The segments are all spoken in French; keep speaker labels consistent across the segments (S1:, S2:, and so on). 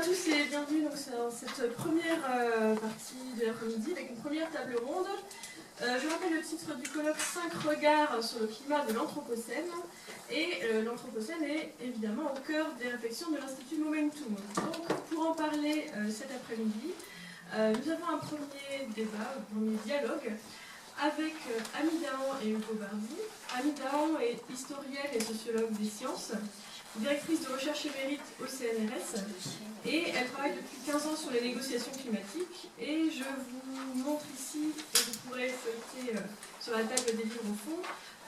S1: tous et bienvenue dans cette première partie de l'après-midi avec une première table ronde. Je rappelle le titre du colloque 5 regards sur le climat de l'Anthropocène. Et l'Anthropocène est évidemment au cœur des réflexions de l'Institut Momentum. Donc pour en parler cet après-midi, nous avons un premier débat, un premier dialogue avec Annie Dahan et Hugo Bardi. Annie Dahan est historienne et sociologue des sciences, directrice de recherche émérite au CNRS, et elle travaille depuis 15 ans sur les négociations climatiques. Et je vous montre ici, et vous pourrez feuilleter sur la table des livres au fond,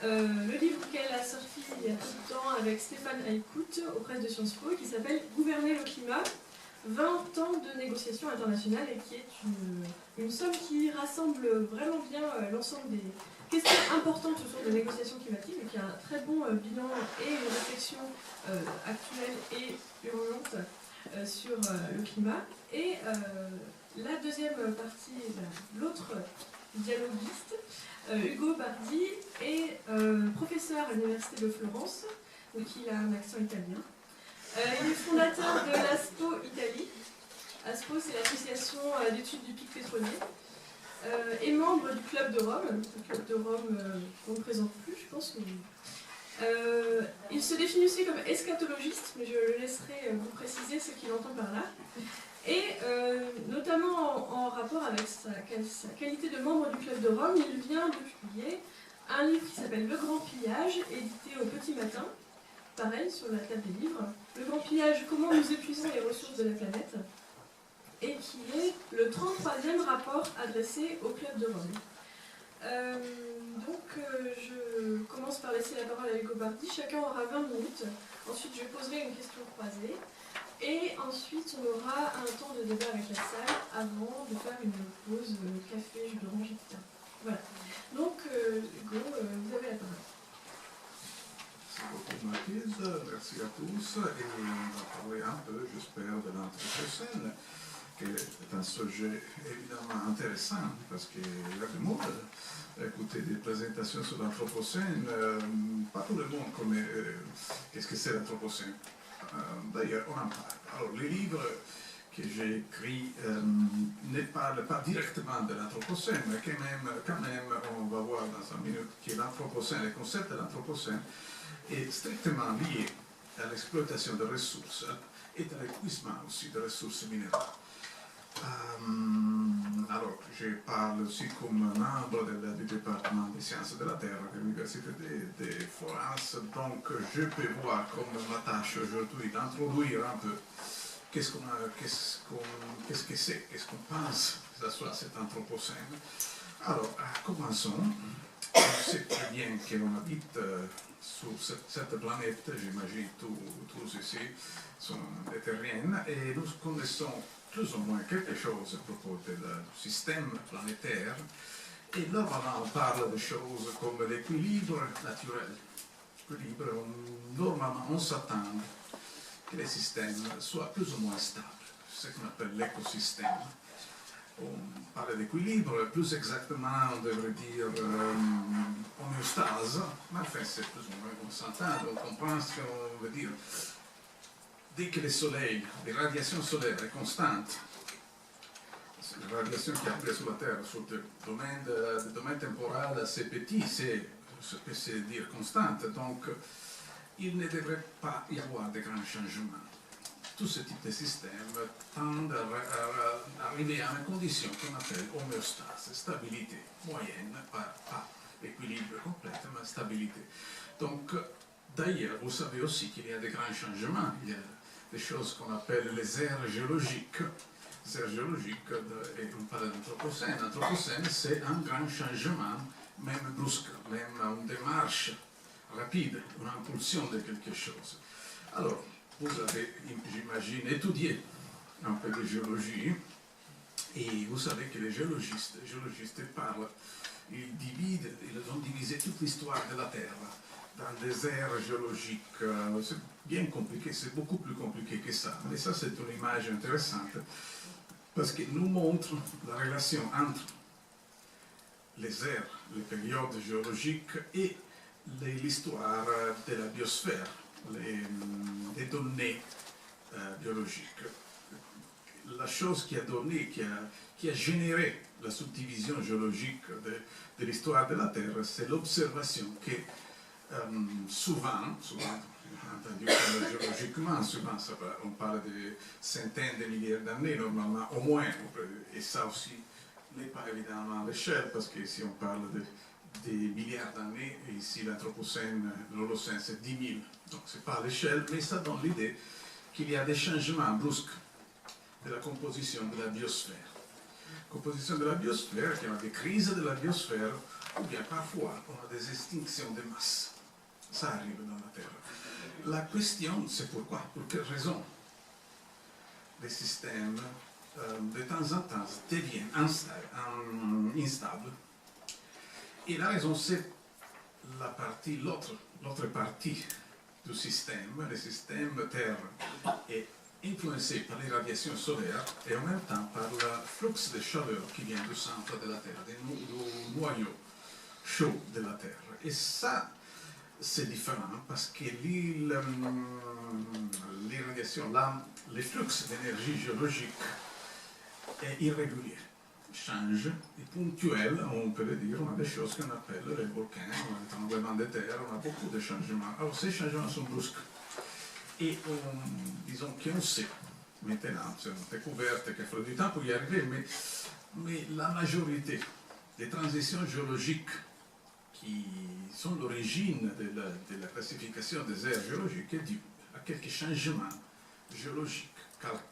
S1: le livre qu'elle a sorti il y a peu de temps avec Stéphane Haïkout aux presses de Sciences Po, qui s'appelle « Gouverner le climat, 20 ans de négociations internationales », et qui est une somme qui rassemble vraiment bien l'ensemble des questions importantes autour des négociations climatiques, et qui a un très bon bilan et une réflexion actuelle et urgente sur le climat. Et la deuxième partie, l'autre dialoguiste, Hugo Bardi, est professeur à l'Université de Florence, donc il a un accent italien. Il est fondateur de l'ASPO Italie. ASPO, c'est l'association d'études du pic pétrolier, et membre du Club de Rome. Le Club de Rome, on ne présente plus, je pense. Mais... il se définit aussi comme eschatologiste, mais je le laisserai vous préciser ce qu'il entend par là. Et notamment en rapport avec sa qualité de membre du Club de Rome, il vient de publier un livre qui s'appelle Le Grand Pillage, édité au Petit Matin, pareil sur la table des livres. Le Grand Pillage, comment nous épuisons les ressources de la planète, et qui est le 33e rapport adressé au Club de Rome. Je commence par laisser la parole à Hugo Bardi. Chacun aura 20 minutes. Ensuite, je poserai une question croisée. Et ensuite, on aura un temps de débat avec la salle avant de faire une pause café, jus d'orange, etc. Voilà. Donc, Hugo, vous avez la parole.
S2: Merci beaucoup, Mathilde. Merci à tous. Et on va parler un peu, j'espère, de l'Anthropocène, qui est un sujet évidemment intéressant parce qu'il y a du monde. Écouter des présentations sur l'Anthropocène, pas tout le monde connaît qu'est-ce que c'est l'Anthropocène. D'ailleurs, on en parle. Alors, les livres que j'ai écrits ne parlent pas directement de l'Anthropocène, mais quand même, on va voir dans une minute que l'Anthropocène, le concept de l'Anthropocène, est strictement lié à l'exploitation des ressources et à l'épuisement aussi des ressources minérales. Alors, je parle aussi comme membre du département des sciences de la Terre de l'Université de Florence, donc je peux voir comme ma tâche aujourd'hui d'introduire un peu qu'est-ce que c'est, qu'est-ce qu'on pense que ce soit cet Anthropocène. Alors, commençons. On sait très bien qu'on habite sur cette planète, j'imagine tous ici sont des terriens, et nous connaissons plus ou moins quelque chose à propos du système planétaire. Et là, on parle de choses comme l'équilibre naturel. L'équilibre, normalement, on s'attend que les systèmes soient plus ou moins stables, ce qu'on appelle l'écosystème. On parle d'équilibre, plus exactement, on devrait dire homéostase, mais enfin, c'est plus ou moins, on s'entend, on comprend ce qu'on veut dire. Dès que le soleil, les radiations solaires est constante, la radiation qui apparaît sur la Terre, sur le domaine temporel assez petit, c'est ce que c'est dire constante, donc il ne devrait pas y avoir de grands changements. Tout ce type de système tend à arriver à une condition qu'on appelle homéostase, stabilité moyenne, pas équilibre complet, mais stabilité. Donc, d'ailleurs, vous savez aussi qu'il y a de grands changements. Il y a des choses qu'on appelle les aires géologiques. Les aires géologiques, et on parle d'Anthropocène. L'Anthropocène, c'est un grand changement, même brusque, même une démarche rapide, une impulsion de quelque chose. Alors, vous avez, j'imagine, étudié un peu de géologie, et vous savez que les géologistes parlent, ils ont divisé toute l'histoire de la Terre dans des aires géologiques. C'est bien compliqué, c'est beaucoup plus compliqué que ça. Mais ça, c'est une image intéressante parce qu'elle nous montre la relation entre les aires, les périodes géologiques et l'histoire de la biosphère, les données biologiques. la chose qui a donné, qui a généré la subdivision géologique de l'histoire de la Terre, c'est l'observation que souvent, entendu géologiquement, souvent on parle de centaines de milliers d'années normalement, au moins, et ça aussi n'est pas évidemment à l'échelle, parce que si on parle des milliards d'années, et ici l'Anthropocène, l'Holocène c'est 10 000, donc c'est pas à l'échelle, mais ça donne l'idée qu'il y a des changements brusques de la composition de la biosphère. Composition de la biosphère, qui a des crises de la biosphère, ou bien parfois on a des extinctions de masse. Ça arrive dans la Terre. La question, c'est pourquoi, pour quelle raison les systèmes, de temps en temps, deviennent instables. Et la raison, c'est l'autre partie du système, le système Terre est influencé par les radiations solaires et en même temps par le flux de chaleur qui vient du centre de la Terre, du noyau chaud de la Terre. Et ça, c'est différent parce que les radiations, les flux d'énergie géologique est irrégulier, change, et ponctuel, on peut le dire, on a des choses qu'on appelle les volcans, les tremblements de terre, on a beaucoup de changements. Alors ces changements sont brusques. Et disons qu'on sait, maintenant, c'est une découverte qu'il faut du temps pour y arriver, mais la majorité des transitions géologiques qui sont l'origine de la classification des aires géologiques est due à quelques changements géologiques,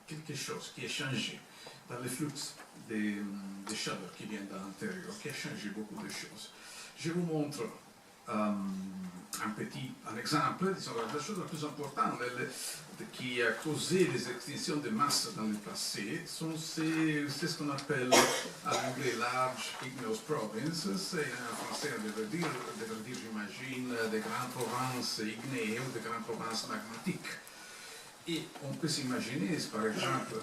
S2: quelque chose qui a changé dans les flux des chaleurs qui viennent de l'intérieur, qui a changé beaucoup de choses. Je vous montre un exemple, disons, la chose la plus importante qui a causé les extinctions de masse dans le passé, c'est ce qu'on appelle en anglais large igneous provinces, et en français on devrait dire j'imagine, des grandes provinces ignéées ou des grandes provinces magmatiques. Et on peut s'imaginer, par exemple,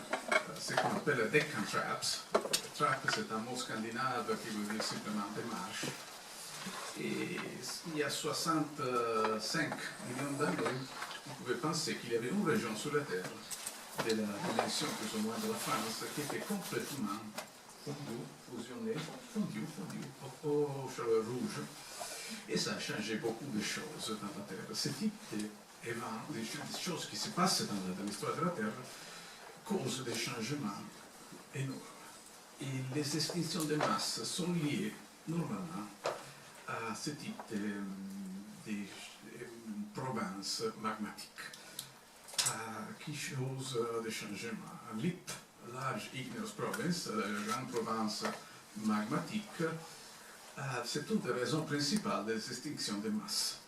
S2: ce qu'on appelle les Deccan Traps. Trap, c'est un mot scandinave qui veut dire simplement des marches. Et il y a 65 millions d'années, on pouvait penser qu'il y avait une région sur la Terre, de la dimension plus ou moins de la France, qui était complètement fondue au chaleur rouge. Et ça a changé beaucoup de choses dans la Terre. Ce type d'événements, des choses qui se passent dans l'histoire de la Terre, causent des changements énormes. Et les extinctions de masse sont liées normalement à ce type de provinces magmatiques qui causent des changements. LIP, Large Igneous Province, la grande province magmatique, c'est une des raisons principales des extinctions de masse.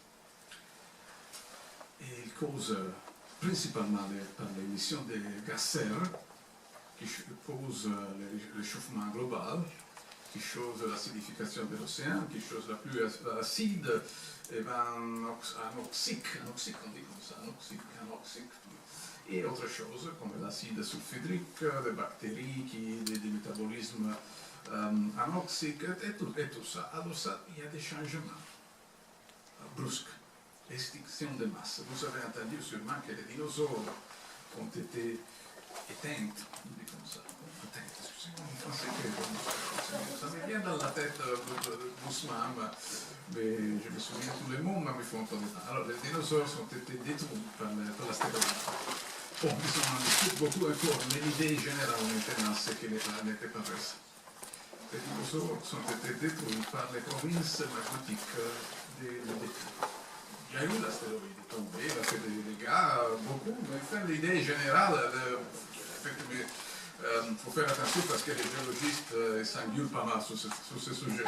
S2: Et il cause principalement par l'émission de gaz serre qui cause le réchauffement global, qui cause l'acidification de l'océan, qui cause la pluie acide, et anoxique, on dit comme ça, anoxique, et autre chose comme l'acide sulfhydrique, des bactéries, des métabolismes anoxiques, et tout ça. Alors ça, il y a des changements brusques, extinction de masse. Vous avez entendu sûrement que les dinosaures ont été éteints, on dit comme ça, excusez-moi, en français, ça me vient dans la tête doucement, mais je me souviens tous les mots, mais il faut un peu de temps. Alors, les dinosaures ont été détruits par l'astéroïde. Bon, ils en discutent beaucoup encore, mais l'idée générale maintenant, c'est que n'était pas vrai. Les dinosaures ont été détruits par les provinces magmatiques des déclins. Il y a eu l'astéroïde tombé, il a fait des dégâts, beaucoup, mais enfin, l'idée générale, il faut faire attention parce que les géologistes s'engueulent pas mal sur ce sujet.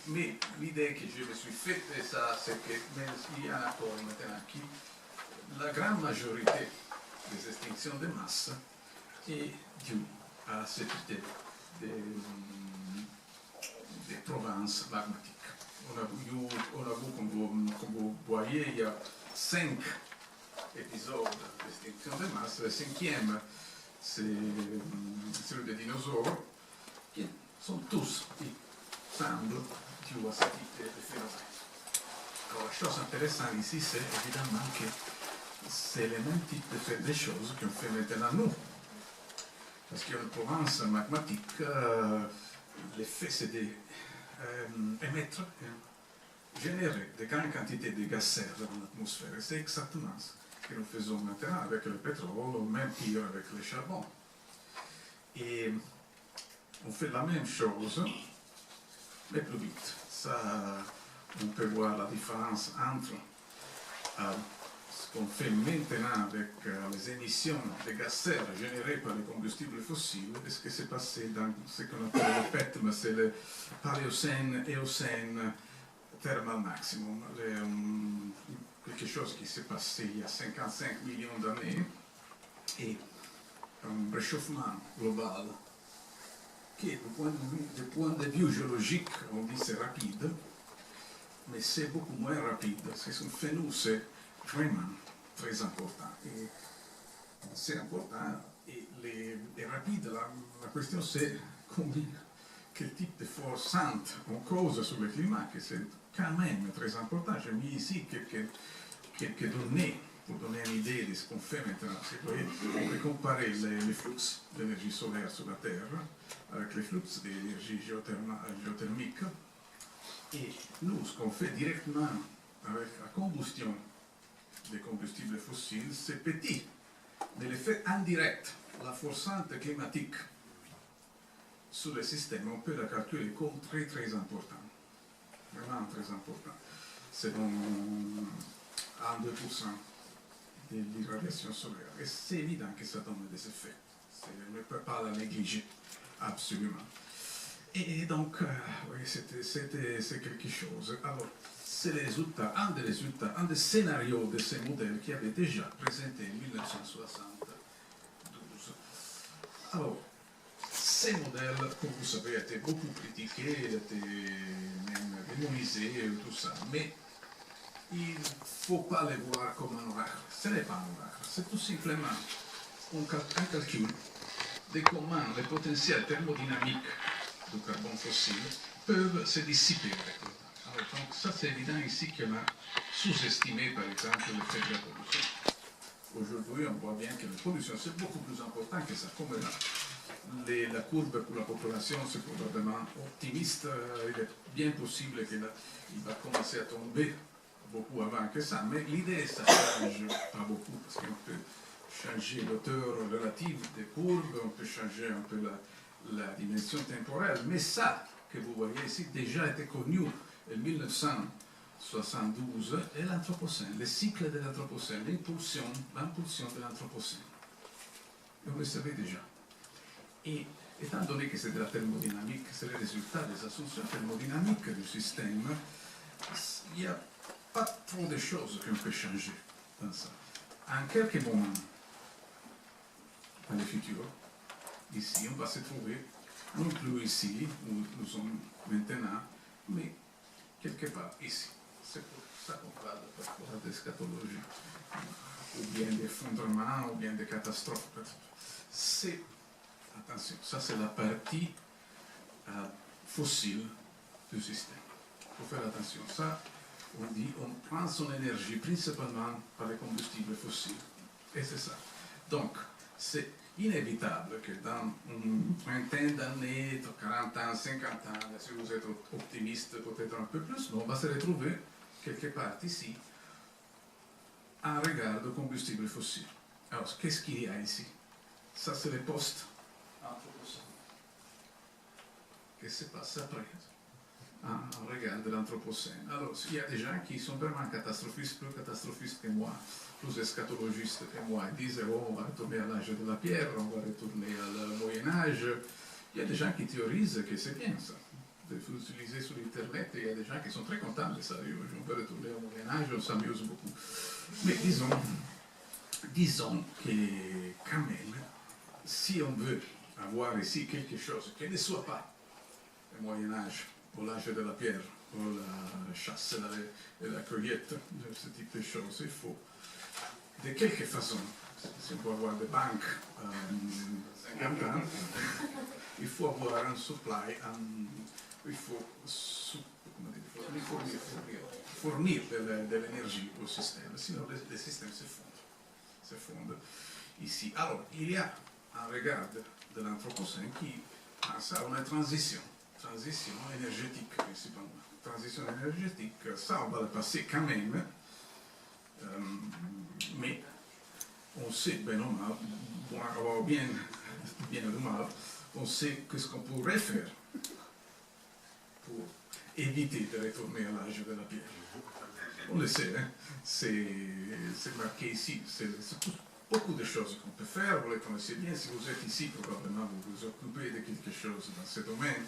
S2: Mais l'idée que je me suis faite, c'est que même s'il y a un accord maintenant qui, la grande majorité des extinctions de masse est due à cette idée des provinces magmatiques. On a vu, comme vous voyez, il y a 5 épisodes d'extinction de masse. Le 5e, c'est celui des dinosaures, qui sont tous, il semble, dus à ce type de phénomène. Alors, la chose intéressante ici, c'est évidemment que c'est le même type de choses qu'on fait maintenant nous. parce qu'en Provence magmatique, l'effet c'est d'émettre, générer de grandes quantités de gaz serre dans l'atmosphère. Et c'est exactement ce que nous faisons maintenant avec le pétrole, ou même pire avec le charbon. Et on fait la même chose, mais plus vite. Ça, on peut voir la différence entre ce qu'on fait maintenant avec les émissions de gaz serre générées par les combustibles fossiles et ce qui s'est passé dans ce qu'on appelle le PETM, c'est le Paléocène-Éocène Thermal Maximum, quelque chose qui s'est passé il y a 55 millions d'années, et un réchauffement global qui, du point de vue géologique, on dit c'est rapide, mais c'est beaucoup moins rapide. C'est un phénomène, c'est vraiment très important. Et c'est important et rapide. La question c'est quel type de forçante on cause sur le climat, que c'est quand même très important. J'ai mis ici quelques données pour donner une idée de ce qu'on fait maintenant. On peut comparer les flux d'énergie solaire sur la Terre avec les flux d'énergie géothermique. Et nous, ce qu'on fait directement avec la combustion des combustibles fossiles, c'est petit. Mais l'effet indirect, la forçante climatique sur le système, on peut la calculer comme très très important. Vraiment très important. C'est donc 1-2% de l'irradiation solaire. Et c'est évident que ça donne des effets. On ne peut pas la négliger, absolument. Et donc, oui, c'est quelque chose. Alors, c'est un des scénarios de ces modèles qui avait déjà présenté en 1972. Alors, ces modèles, comme vous savez, étaient beaucoup critiqués, étaient même démonisés, tout ça. Mais il ne faut pas les voir comme un oracle. Ce n'est pas un oracle. C'est tout simplement un calcul de comment les potentiels thermodynamiques du carbone fossile peuvent se dissiper avec le temps. Alors, donc ça c'est évident ici qu'on a sous-estimé par exemple l'effet de la pollution. Aujourd'hui on voit bien que la pollution c'est beaucoup plus important que ça. Comme la courbe pour la population c'est probablement optimiste, il est bien possible qu'il va commencer à tomber beaucoup avant que ça, mais l'idée ça ne change pas beaucoup parce qu'on peut changer l'auteur relative des courbes, on peut changer un peu la dimension temporelle, mais ça que vous voyez ici déjà été connu en 1972 et l'Anthropocène, le cycle de l'Anthropocène, l'impulsion de l'Anthropocène. Et on le savait déjà. Et étant donné que c'est de la thermodynamique, c'est le résultat des assumptions thermodynamiques du système, il n'y a pas trop de choses qu'on peut changer dans ça. En quelques moments, dans le futur, ici, on va se trouver, non plus ici, où nous sommes maintenant, mais quelque part ici. C'est pour ça qu'on parle parfois d'eschatologie, ou bien d'effondrement, ou bien de catastrophe. C'est, attention, ça c'est la partie fossile du système. Il faut faire attention. Ça, on dit, on prend son énergie principalement par les combustibles fossiles. Et c'est ça. Donc, c'est inévitable que dans une vingtaine d'années, 40 ans, 50 ans, si vous êtes optimiste, peut-être un peu plus, on va se retrouver quelque part ici, en regard de combustibles fossiles. Alors, qu'est-ce qu'il y a ici? Ça, c'est les post-anthropocène. Qu'est-ce qui se passe après? En regard de l'Anthropocène. Alors, il y a des gens qui sont vraiment catastrophistes, plus catastrophistes que moi, plus eschatologistes que moi. Ils disent, oh, on va retourner à l'âge de la pierre, on va retourner au Moyen-Âge. Il y a des gens qui théorisent que c'est bien ça, de l'utiliser sur Internet, et il y a des gens qui sont très contents de ça. On peut retourner au Moyen-Âge, on s'amuse beaucoup. Mais disons que quand même, si on veut avoir ici quelque chose qui ne soit pas le Moyen-Âge, ou l'âge de la pierre, ou la chasse et la cueillette, ce type de choses, il faut, de quelque façon, si on peut avoir des banques 50 ans, il faut avoir un supply, il faut fournir de l'énergie au système, sinon le système s'effondre ici. Alors, il y a un regard de l'Anthropocène qui pense à une transition énergétique principalement. Transition énergétique, ça on va le passer quand même, mais on sait, ben ou mal, bon, bien ou mal, on sait ce qu'on pourrait faire pour éviter de retourner à l'âge de la pierre. On le sait, hein? C'est marqué ici, c'est beaucoup de choses qu'on peut faire, vous les connaissez bien, si vous êtes ici, probablement vous vous occupez de quelque chose dans ce domaine.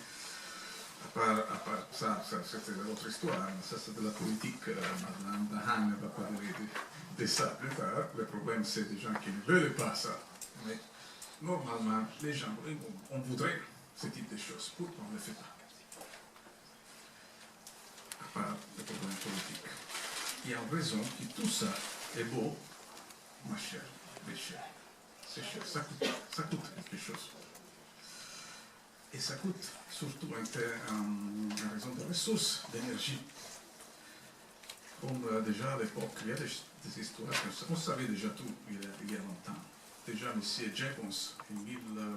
S2: À part ça c'était l'autre histoire, ça c'est de la politique, Madame Dahan va parler de ça plus tard. Le problème c'est des gens qui ne veulent pas ça, mais normalement les gens, on voudrait ce type de choses, pourquoi on ne le fait pas? À part le problème politique. Il y a une raison que tout ça est beau, moins cher, mais cher. C'est cher, ça coûte quelque chose. Et ça coûte surtout en raison des ressources d'énergie. Comme déjà à l'époque, il y a des histoires, on savait déjà tout il y a longtemps. Déjà M. Jevons, en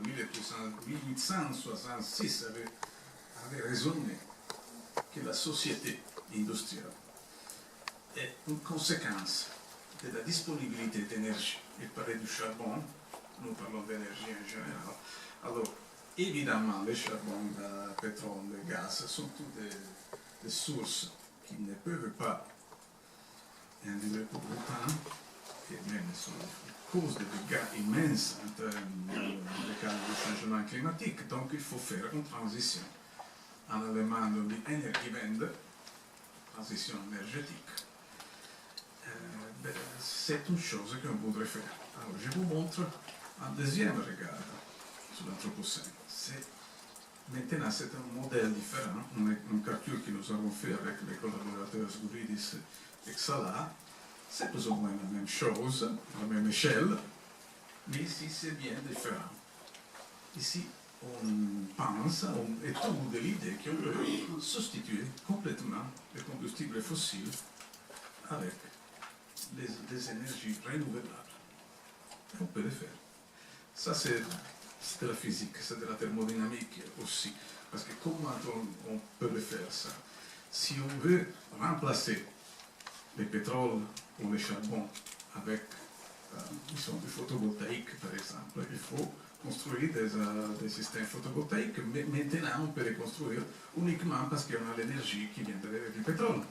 S2: 1866, avait raisonné que la société industrielle est une conséquence de la disponibilité d'énergie. Il parlait du charbon, nous parlons d'énergie en général. Alors, évidemment, le charbon, le pétrole, le gaz sont toutes des sources qui ne peuvent pas induire pour longtemps, et même sont cause de dégâts immenses en termes de cas de changement climatique. Donc, il faut faire une transition en allemand di Energiewende, transition énergétique. C'est une chose qu'on voudrait faire. Alors, je vous montre un deuxième regard sur l'Anthropocène. Maintenant, c'est un modèle différent, un calcul que nous avons fait avec les collaborateurs Gouridis et Xala. C'est plus ou moins la même chose, la même échelle, mais ici c'est bien différent. Ici, on pense, on étudie l'idée qu'on peut substituer complètement les combustibles fossiles avec des énergies renouvelables. On peut le faire. Ça, c'est de la physique, c'est de la thermodynamique aussi. Parce que comment on peut le faire, ça? Si on veut remplacer le pétrole ou le charbon avec du photovoltaïque, par exemple, il faut construire des systèmes photovoltaïques, mais maintenant on peut les construire uniquement parce qu'on a l'énergie qui vient du pétrole.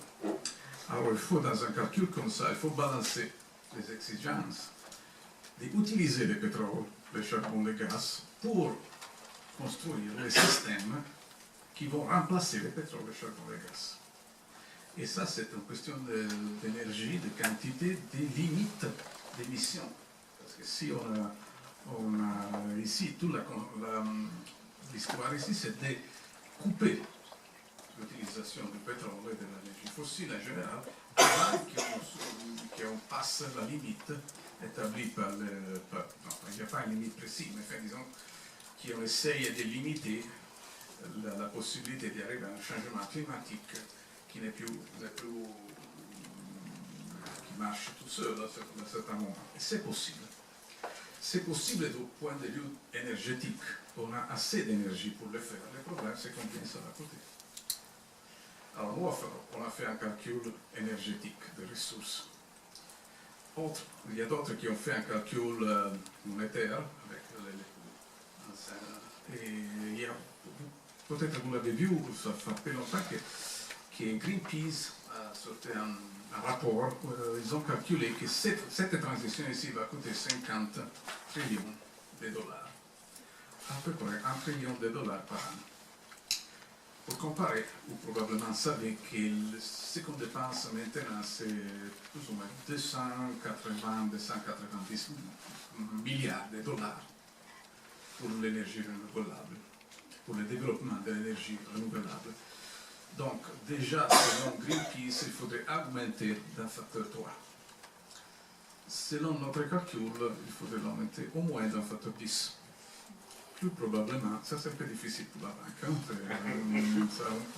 S2: Alors il faut, dans un calcul comme ça, il faut balancer les exigences d'utiliser le pétrole, le charbon, le gaz pour construire les systèmes qui vont remplacer le pétrole, le charbon, le gaz. Et ça, c'est une question d'énergie, de quantité, des limites d'émission. Parce que si on a ici, toute l'histoire ici, c'est de couper l'utilisation du pétrole et de l'énergie fossile en général, avant qu'on passe la limite établie par le... non, il n'y a pas une limite précise, mais enfin, disons qu'on essaye de limiter la possibilité d'arriver à un changement climatique qui n'est plus qui marche tout seul à un certain moment. Et c'est possible. C'est possible du point de vue énergétique. On a assez d'énergie pour le faire. Le problème, c'est combien ça va coûter. Alors, nous, on a fait un calcul énergétique de ressources. Il y a d'autres qui ont fait un calcul monétaire avec et il y a, peut-être vous l'avez vu, ça fait longtemps que Greenpeace a sorti un rapport où ils ont calculé que cette transition ici va coûter 50 trillions de dollars. À peu près 1 trillion de dollars par an. Pour comparer, vous probablement savez que ce qu'on dépense maintenant, c'est plus ou moins 290 milliards de dollars pour l'énergie renouvelable, pour le développement de l'énergie renouvelable. Donc, déjà, selon Greenpeace, il faudrait augmenter d'un facteur 3. Selon notre calcul, il faudrait l'augmenter au moins d'un facteur 10. Plus probablement, ça c'est un peu difficile pour la banque, on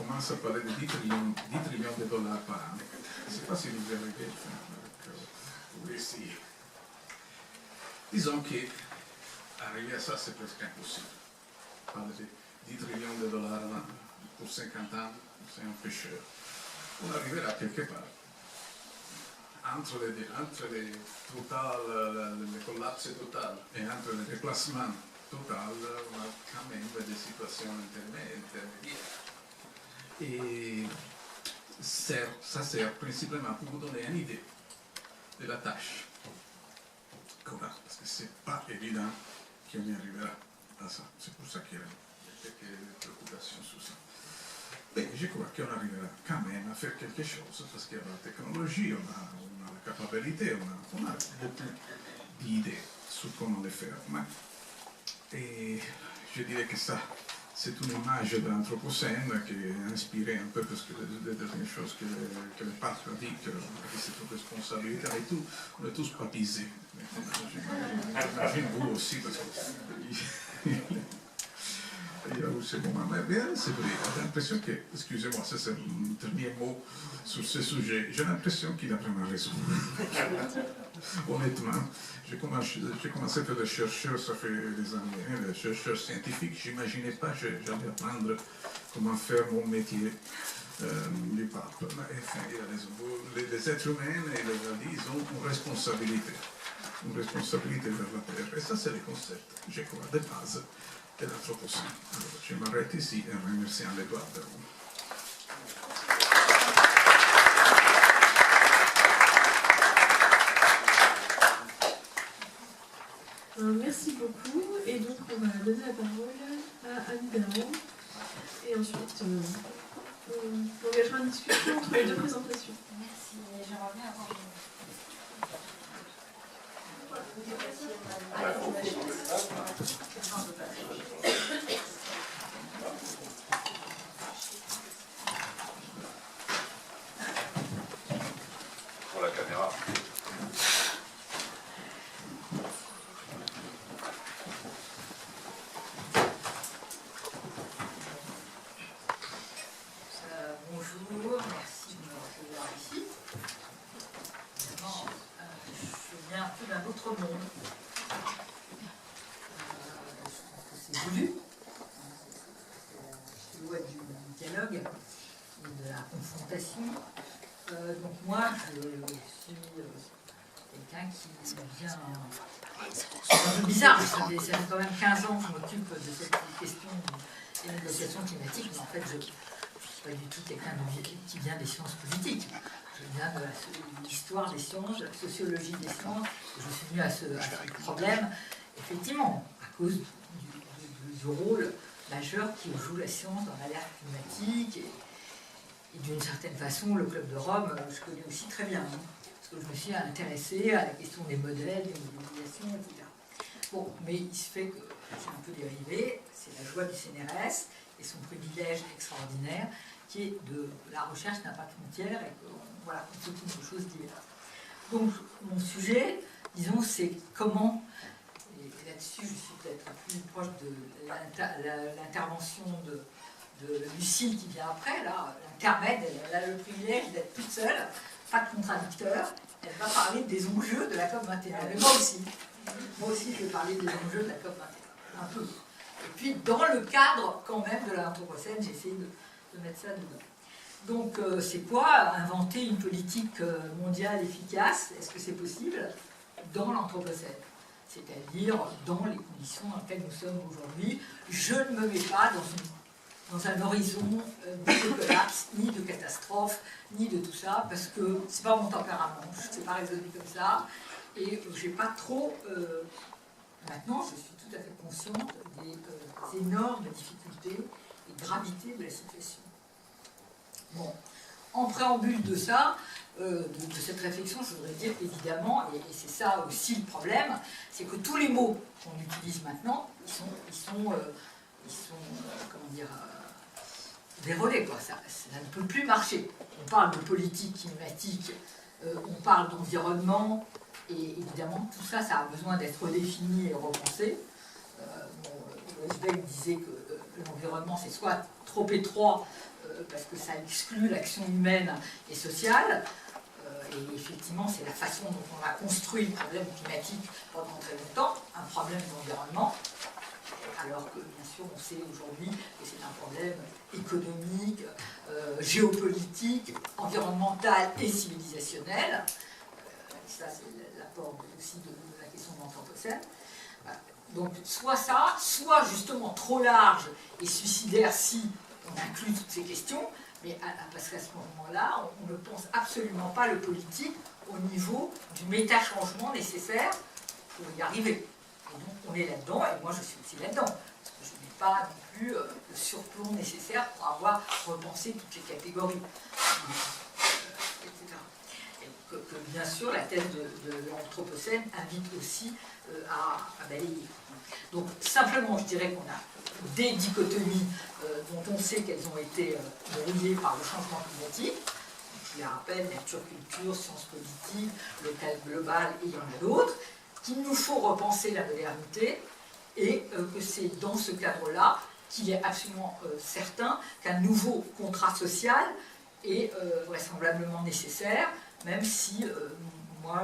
S2: commence à parler de 10 trillions de dollars par an. Je ne sais pas si vous avez fait, pour essayer. Disons que arriver à ça, c'est presque impossible. Parler de 10 trillions de dollars pour 50 ans, c'est un pêcheur. On arrivera quelque part. Entre les le collapse total et entre les déplacements total, on a quand même des situations intermédiaires. Et ça sert principalement pour vous donner une idée de la tâche qu'on a, parce que ce n'est pas évident qu'on y arrivera à ça. C'est pour ça qu'il y a quelques préoccupations sur ça. Mais je crois qu'on arrivera quand même à faire quelque chose, parce qu'il y a la technologie, on a la capacité, on a beaucoup d'idées sur comment le faire. Et je dirais que ça, c'est une image de l'Anthropocène qui est inspirée un peu parce que des dernières choses que le pape a dit, que c'est une responsabilité. On est tous papisés. J'imagine vous aussi, parce que il y a aussi bon, mais bien, c'est vrai, j'ai l'impression que, excusez-moi, ça c'est un dernier mot sur ce sujet, j'ai l'impression qu'il a vraiment raison. Honnêtement, j'ai commencé à faire des chercheurs, ça fait des années, des chercheurs scientifiques, j'imaginais pas que j'allais apprendre comment faire mon métier du pape. Mais enfin, il a raison. Les êtres humains et les radis, ils ont une responsabilité vers la Terre. Et ça, c'est le concept, je crois, de base de l'Anthropocène. Alors, je m'arrête ici en remerciant l'Édouard Berron.
S1: Merci beaucoup. Et donc, on va donner la parole à Annie Berron. Et ensuite, on engagera une discussion entre les deux présentations.
S3: Merci. J'aimerais bien avoir
S4: pour la caméra.
S3: Bonjour, merci de me recevoir ici. Évidemment, je viens un peu d'un autre monde. C'est voulu. C'est loi du dialogue et de la confrontation. Donc moi, je suis quelqu'un qui vient... C'est un peu bizarre, ça fait quand même 15 ans que je m'occupe de cette question des négociations climatiques, mais en fait, je ne suis pas du tout quelqu'un qui vient des sciences politiques. Je viens de l'histoire des sciences, de la sociologie des sciences. Je suis venu à ce problème, effectivement, à cause du rôle majeur qui joue la science dans l'alerte climatique. Et d'une certaine façon, le Club de Rome, je connais aussi très bien, parce que je me suis intéressée à la question des modèles, des modélisations, etc. Bon, mais il se fait que c'est un peu dérivé, c'est la joie du CNRS et son privilège extraordinaire, qui est de la recherche n'a pas de frontières et que, voilà, on fait quelque chose diverses. Donc, mon sujet, disons, c'est comment, et là-dessus, je suis peut-être plus proche de l'intervention de Lucille qui vient après, là, l'intermède, elle a le privilège d'être toute seule, pas de contradicteur, elle va parler des enjeux de la COP21. Mais moi aussi je vais parler des enjeux de la COP21, un peu. Et puis dans le cadre quand même de l'Anthropocène, j'ai essayé de mettre ça dedans. Donc c'est quoi inventer une politique mondiale efficace? Est-ce que c'est possible dans l'Anthropocène? C'est-à-dire dans les conditions dans lesquelles nous sommes aujourd'hui. Je ne me mets pas dans un horizon ni de collapse, ni de catastrophe, ni de tout ça, parce que c'est pas mon tempérament, je ne sais pas raisonner comme ça, et j'ai pas trop... maintenant, je suis tout à fait consciente des énormes difficultés et gravités de la situation. Bon, en préambule de ça, de cette réflexion, je voudrais dire évidemment, et c'est ça aussi le problème, c'est que tous les mots qu'on utilise maintenant, ils sont comment dire, vérolés, quoi. Ça ne peut plus marcher. On parle de politique climatique, on parle d'environnement, et évidemment, tout ça, ça a besoin d'être redéfini et repensé. Weisbeck disait que l'environnement, c'est soit trop étroit, parce que ça exclut l'action humaine et sociale, et effectivement, c'est la façon dont on a construit le problème climatique pendant très longtemps, un problème problème d'environnement, alors que bien sûr on sait aujourd'hui que c'est un problème économique, géopolitique, environnemental et civilisationnel. Ça c'est l'apport aussi de la question de l'Anthropocène. Donc soit ça, soit justement trop large et suicidaire si on inclut toutes ces questions, mais parce qu'à ce moment-là, on ne pense absolument pas le politique au niveau du méta-changement nécessaire pour y arriver. Et donc on est là-dedans, et moi je suis aussi là-dedans, parce que je n'ai pas non plus le surplomb nécessaire pour avoir repensé toutes les catégories, etc. Et que bien sûr la thèse de l'Anthropocène invite aussi à balayer. Donc simplement je dirais qu'on a des dichotomies dont on sait qu'elles ont été brouillées par le changement climatique. Je les rappelle, nature-culture, sciences politiques, local global, et il y en a d'autres, qu'il nous faut repenser la modernité, et que c'est dans ce cadre-là qu'il est absolument certain qu'un nouveau contrat social est vraisemblablement nécessaire, même si moi,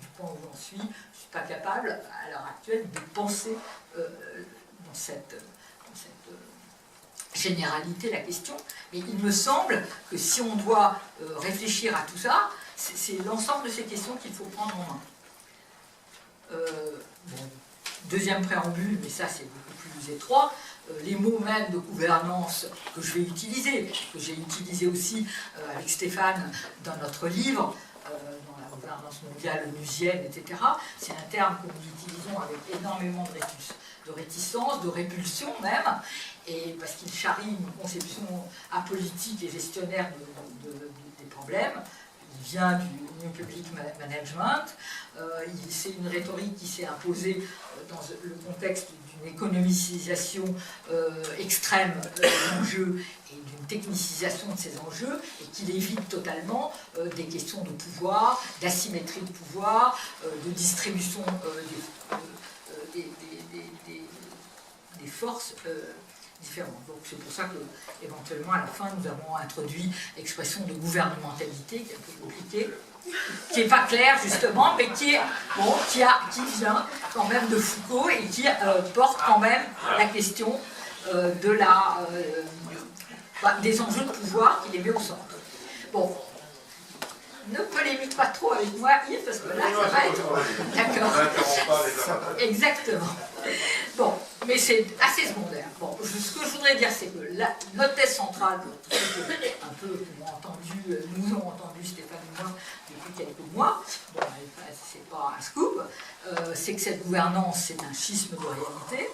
S3: du point où j'en suis, je ne suis pas capable, à l'heure actuelle, de penser dans cette généralité la question, mais il me semble que si on doit réfléchir à tout ça, c'est l'ensemble de ces questions qu'il faut prendre en main. Bon, deuxième préambule, mais ça c'est beaucoup plus étroit, les mots même de gouvernance que je vais utiliser, que j'ai utilisé aussi avec Stéphane dans notre livre, dans la gouvernance mondiale onusienne, etc., c'est un terme que nous utilisons avec énormément de réticence, de répulsion même, et parce qu'il charrie une conception apolitique et gestionnaire des problèmes. Il vient du New Public Management, c'est une rhétorique qui s'est imposée dans le contexte d'une économicisation extrême des enjeux et d'une technicisation de ces enjeux, et qu'il évite totalement des questions de pouvoir, d'asymétrie de pouvoir, de distribution des forces différentes. Donc c'est pour ça que, éventuellement, à la fin, nous avons introduit l'expression de gouvernementalité, qui est un peu compliquée, qui n'est pas claire, justement, mais qui vient quand même de Foucault et qui porte quand même la question des enjeux de pouvoir qui les met au centre. Bon. Ne polémique pas trop avec moi, Yves, parce que là, ça va être... D'accord. Exactement. Bon, mais c'est assez secondaire. Bon, ce que je voudrais dire, c'est que notre thèse centrale, un peu, nous ont entendu Stéphane et moi depuis quelques mois, bon, c'est pas un scoop, c'est que cette gouvernance, c'est un schisme de réalité.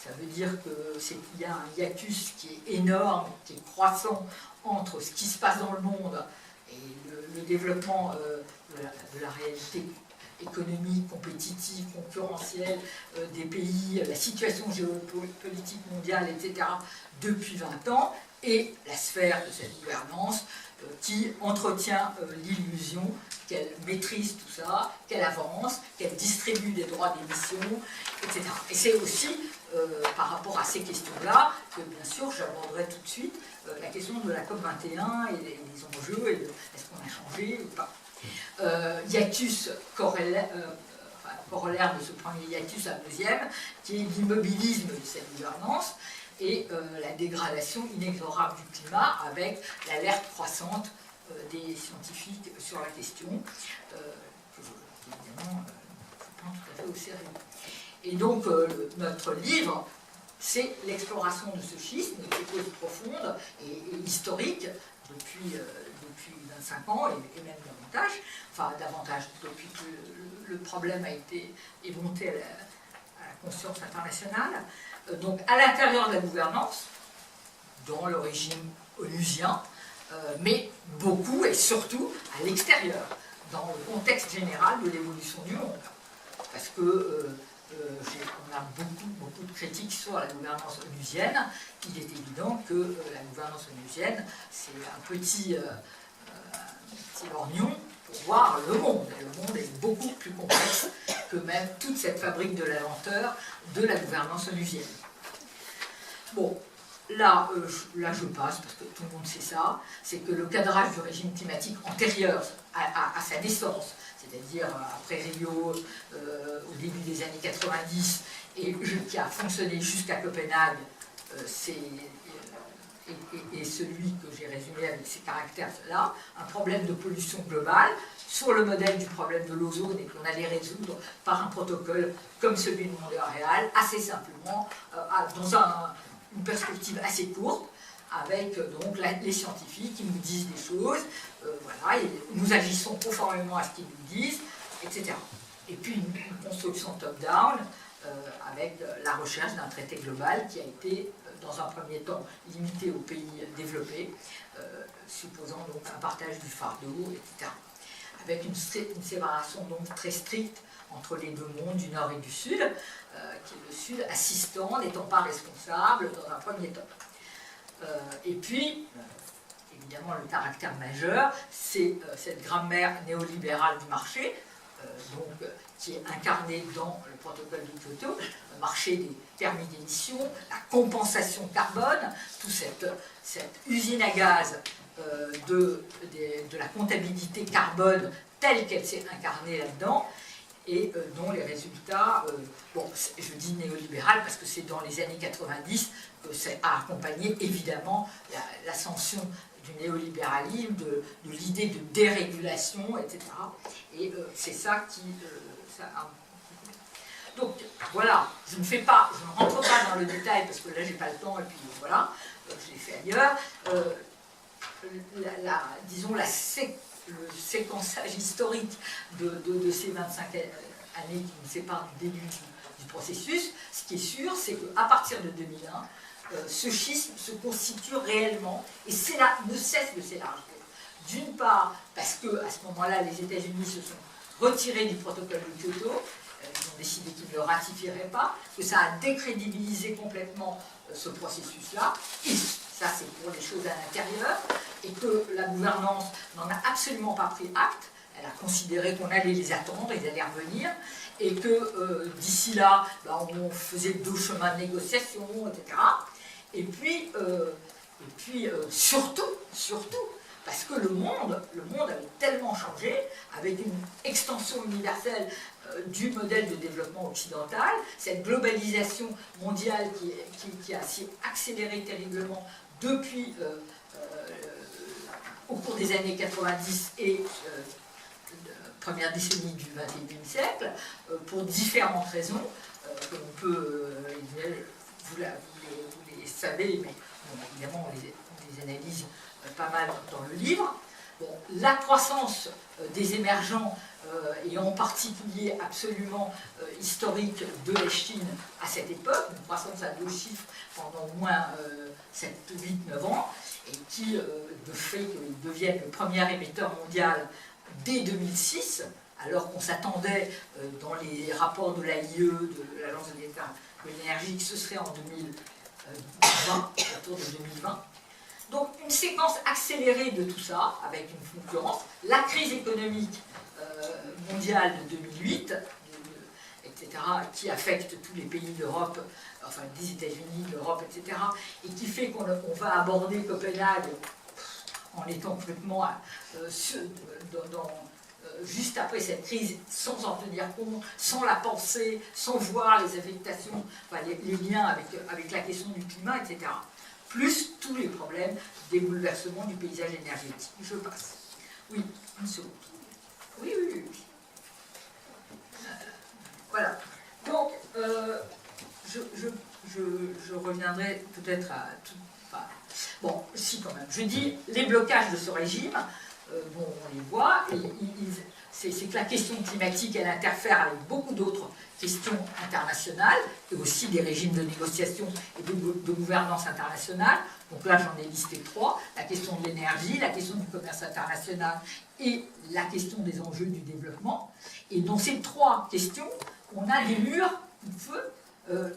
S3: Ça veut dire qu'il y a un hiatus qui est énorme, qui est croissant entre ce qui se passe dans le monde et le développement de la réalité économique, compétitive, concurrentielle des pays, la situation géopolitique mondiale, etc., depuis 20 ans, et la sphère de cette gouvernance qui entretient l'illusion qu'elle maîtrise tout ça, qu'elle avance, qu'elle distribue des droits d'émission, etc. Et c'est aussi par rapport à ces questions-là que, bien sûr, j'aborderai tout de suite la question de la COP21 et les enjeux, et est-ce qu'on a changé ou pas. Hiatus corollaire de ce premier hiatus à deuxième, qui est l'immobilisme de cette gouvernance et la dégradation inexorable du climat avec l'alerte croissante des scientifiques sur la question, que évidemment je prends tout à fait au sérieux. Et donc notre livre, c'est l'exploration de ce schisme, de ces causes profondes et historiques depuis 25 ans et même davantage, enfin davantage depuis que le problème a été émonté à la conscience internationale. Donc à l'intérieur de la gouvernance, dans le régime onusien, mais beaucoup et surtout à l'extérieur, dans le contexte général de l'évolution du monde. Parce que on a beaucoup de critiques sur la gouvernance onusienne. Il est évident que la gouvernance onusienne, c'est un petit lorgnon pour voir le monde. Et le monde est beaucoup plus complexe que même toute cette fabrique de la lenteur de la gouvernance onusienne. Bon, là je passe, parce que tout le monde sait ça, c'est que le cadrage du régime climatique antérieur à sa naissance, c'est-à-dire après Rio, au début des années 90, et qui a fonctionné jusqu'à Copenhague, et celui que j'ai résumé avec ces caractères-là, un problème de pollution globale, sur le modèle du problème de l'ozone, et qu'on allait résoudre par un protocole comme celui de Montréal, assez simplement, dans une perspective assez courte, avec donc les scientifiques qui nous disent des choses, voilà, et nous agissons conformément à ce qu'ils nous disent, etc. Et puis une construction top-down, avec la recherche d'un traité global qui a été, dans un premier temps, limité aux pays développés, supposant donc un partage du fardeau, etc. Avec une séparation donc très stricte entre les deux mondes, du Nord et du Sud, qui est le Sud assistant, n'étant pas responsable dans un premier temps. Et puis, évidemment, le caractère majeur, c'est cette grammaire néolibérale du marché, donc, qui est incarnée dans le protocole de Kyoto, le marché des permis d'émission, la compensation carbone, toute cette usine à gaz de la comptabilité carbone telle qu'elle s'est incarnée là-dedans, et dont les résultats, bon, je dis néolibéral parce que c'est dans les années 90 que ça a accompagné évidemment l'ascension du néolibéralisme, de l'idée de dérégulation, etc. Et c'est ça qui... Donc voilà, je ne rentre pas dans le détail parce que là j'ai pas le temps et puis voilà, je l'ai fait ailleurs. Disons le séquençage historique de ces 25 années qui nous séparent du début du processus, ce qui est sûr, c'est qu'à partir de 2001, ce schisme se constitue réellement et ne cesse de s'élargir. D'une part, parce qu'à ce moment-là, les États-Unis se sont retirés du protocole de Kyoto, ils ont décidé qu'ils ne le ratifieraient pas, que ça a décrédibilisé complètement ce processus-là, et ça c'est pour les choses à l'intérieur, et que la gouvernance n'en a absolument pas pris acte, elle a considéré qu'on allait les attendre, ils allaient revenir, et que d'ici là, on faisait 2 chemins de négociation, etc. Et puis surtout, parce que le monde avait tellement changé, avec une extension universelle du modèle de développement occidental, cette globalisation mondiale qui a si accéléré terriblement depuis, au cours des années 90 et première décennie du XXIe siècle, pour différentes raisons, que l'on peut, vous les savez, mais bon, évidemment on les analyse pas mal dans le livre. Bon, la croissance des émergents, et en particulier absolument historique de la Chine à cette époque, une croissance à 2 chiffres pendant au moins 7, 8, 9 ans, et qui, de fait, devienne le premier émetteur mondial dès 2006, alors qu'on s'attendait dans les rapports de l'AIE, de l'Agence de l'énergie, que ce serait en 2020, autour de 2020. Donc une séquence accélérée de tout ça, avec une concurrence, la crise économique mondiale de 2008, etc., qui affecte tous les pays d'Europe, enfin des États-Unis, de l'Europe, etc., et qui fait qu'on va aborder Copenhague en étant complètement juste après cette crise, sans en tenir compte, sans la penser, sans voir les affectations, enfin, les liens avec la question du climat, etc. Plus tous les problèmes des bouleversements du paysage énergétique. Je passe. Oui, une seconde. Oui. Voilà. Donc, je reviendrai peut-être à tout. Enfin, bon, si quand même. Je dis les blocages de ce régime. Bon, on les voit. C'est que la question climatique, elle interfère avec beaucoup d'autres questions internationales et aussi des régimes de négociation et de gouvernance internationale. Donc là, j'en ai listé 3. La question de l'énergie, la question du commerce international et la question des enjeux du développement. Et dans ces 3 questions, on a des murs de feu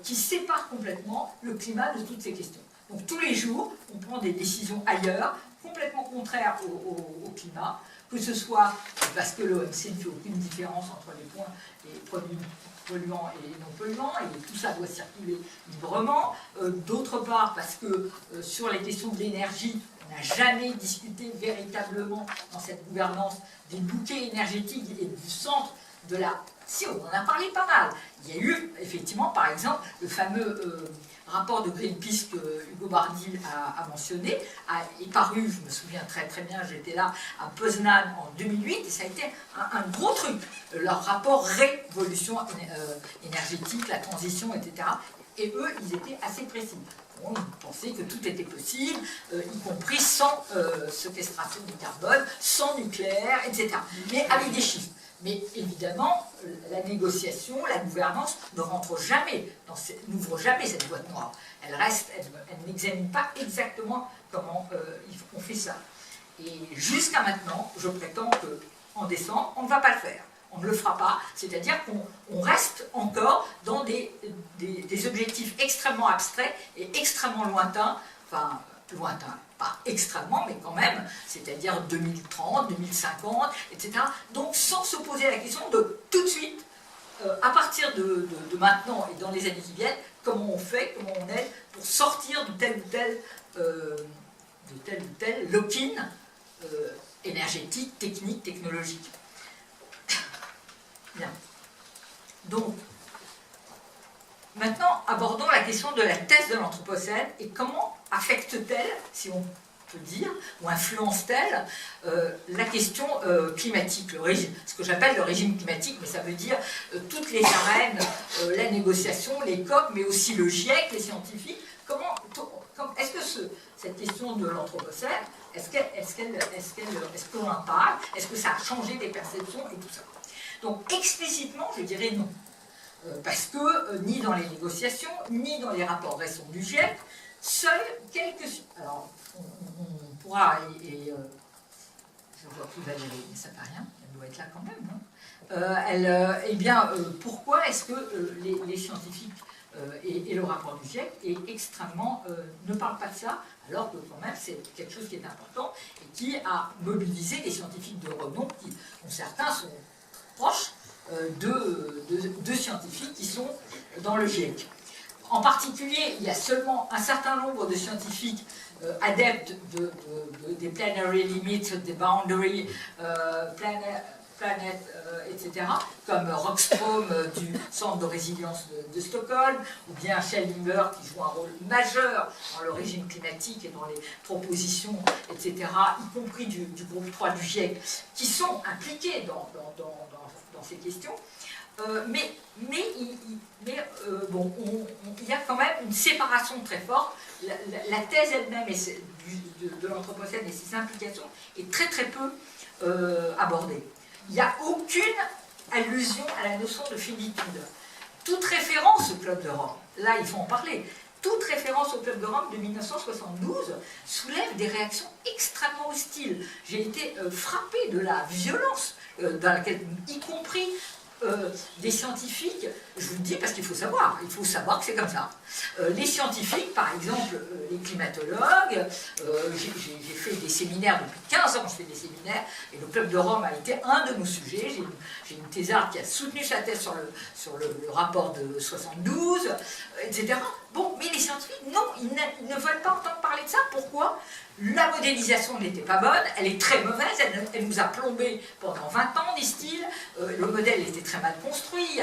S3: qui séparent complètement le climat de toutes ces questions. Donc tous les jours, on prend des décisions ailleurs, complètement contraires au climat, que ce soit parce que l'OMC ne fait aucune différence entre les produits polluants et non polluants, et tout ça doit circuler librement. D'autre part, parce que sur les questions de l'énergie, on n'a jamais discuté véritablement dans cette gouvernance des bouquets énergétiques et du centre de la... Si, on en a parlé pas mal. Il y a eu effectivement, par exemple, le fameux rapport de Greenpeace que Hugo Bardil a mentionné est paru, je me souviens très très bien, j'étais là à Poznan en 2008, et ça a été un gros truc, leur rapport révolution énergétique, la transition, etc. Et eux, ils étaient assez précis. Ils pensaient que tout était possible, y compris sans séquestration du carbone, sans nucléaire, etc. Mais avec des chiffres. Mais évidemment, la négociation, la gouvernance n'ouvre jamais cette boîte noire. Elle n'examine pas exactement comment on fait ça. Et jusqu'à maintenant, je prétends qu'en décembre, on ne va pas le faire. On ne le fera pas, c'est-à-dire qu'on reste encore dans des objectifs extrêmement abstraits et extrêmement lointains, enfin, lointains, pas extrêmement, mais quand même, c'est-à-dire 2030, 2050, etc. Donc sans se poser la question de tout de suite, à partir de maintenant et dans les années qui viennent, comment on fait, comment on aide pour sortir de tel ou tel lock-in énergétique, technique, technologique. Bien. Donc, maintenant, abordons la question de la thèse de l'Anthropocène et comment affecte-t-elle, si on peut dire, ou influence-t-elle la question climatique, ce que j'appelle le régime climatique, mais ça veut dire toutes les arènes, la négociation, les COP, mais aussi le GIEC, les scientifiques. Est-ce que cette question de l'Anthropocène, est-ce qu'on en parle? Est-ce que ça a changé des perceptions et tout ça? Donc explicitement, je dirais non. Parce que ni dans les négociations, ni dans les rapports récents du GIEC, seuls quelques... Alors, on pourra... je ne vois plus Valérie, mais ça ne fait rien, elle doit être là quand même. Eh bien, pourquoi est-ce que les scientifiques et le rapport du GIEC ne parlent pas de ça, alors que quand même c'est quelque chose qui est important et qui a mobilisé des scientifiques de renom, dont certains sont proches de scientifiques qui sont dans le GIEC. En particulier, il y a seulement un certain nombre de scientifiques adeptes des planetary limits, des boundary, planète, etc., comme Rockström du Centre de résilience de Stockholm, ou bien Schellinger qui joue un rôle majeur dans le régime climatique et dans les propositions, etc., y compris du groupe 3 du GIEC, qui sont impliqués dans ces questions. Mais il y a quand même une séparation très forte. La thèse elle-même de l'Anthropocène et ses implications est très très peu abordée. Il n'y a aucune allusion à la notion de finitude. Toute référence au Club de Rome, là il faut en parler, toute référence au Club de Rome de 1972 soulève des réactions extrêmement hostiles. J'ai été frappée de la violence dans laquelle, y compris des scientifiques, je vous le dis parce qu'il faut savoir que c'est comme ça. Les scientifiques, par exemple, les climatologues, j'ai fait des séminaires depuis 15 ans, je fais des séminaires, et le Club de Rome a été un de nos sujets. J'ai une thésarde qui a soutenu sa thèse sur le rapport de 72, etc. Bon, mais les scientifiques, non, ils ne veulent pas entendre parler de ça. Pourquoi ? La modélisation n'était pas bonne, elle est très mauvaise, elle nous a plombé pendant 20 ans, disent-ils. Le modèle était très mal construit.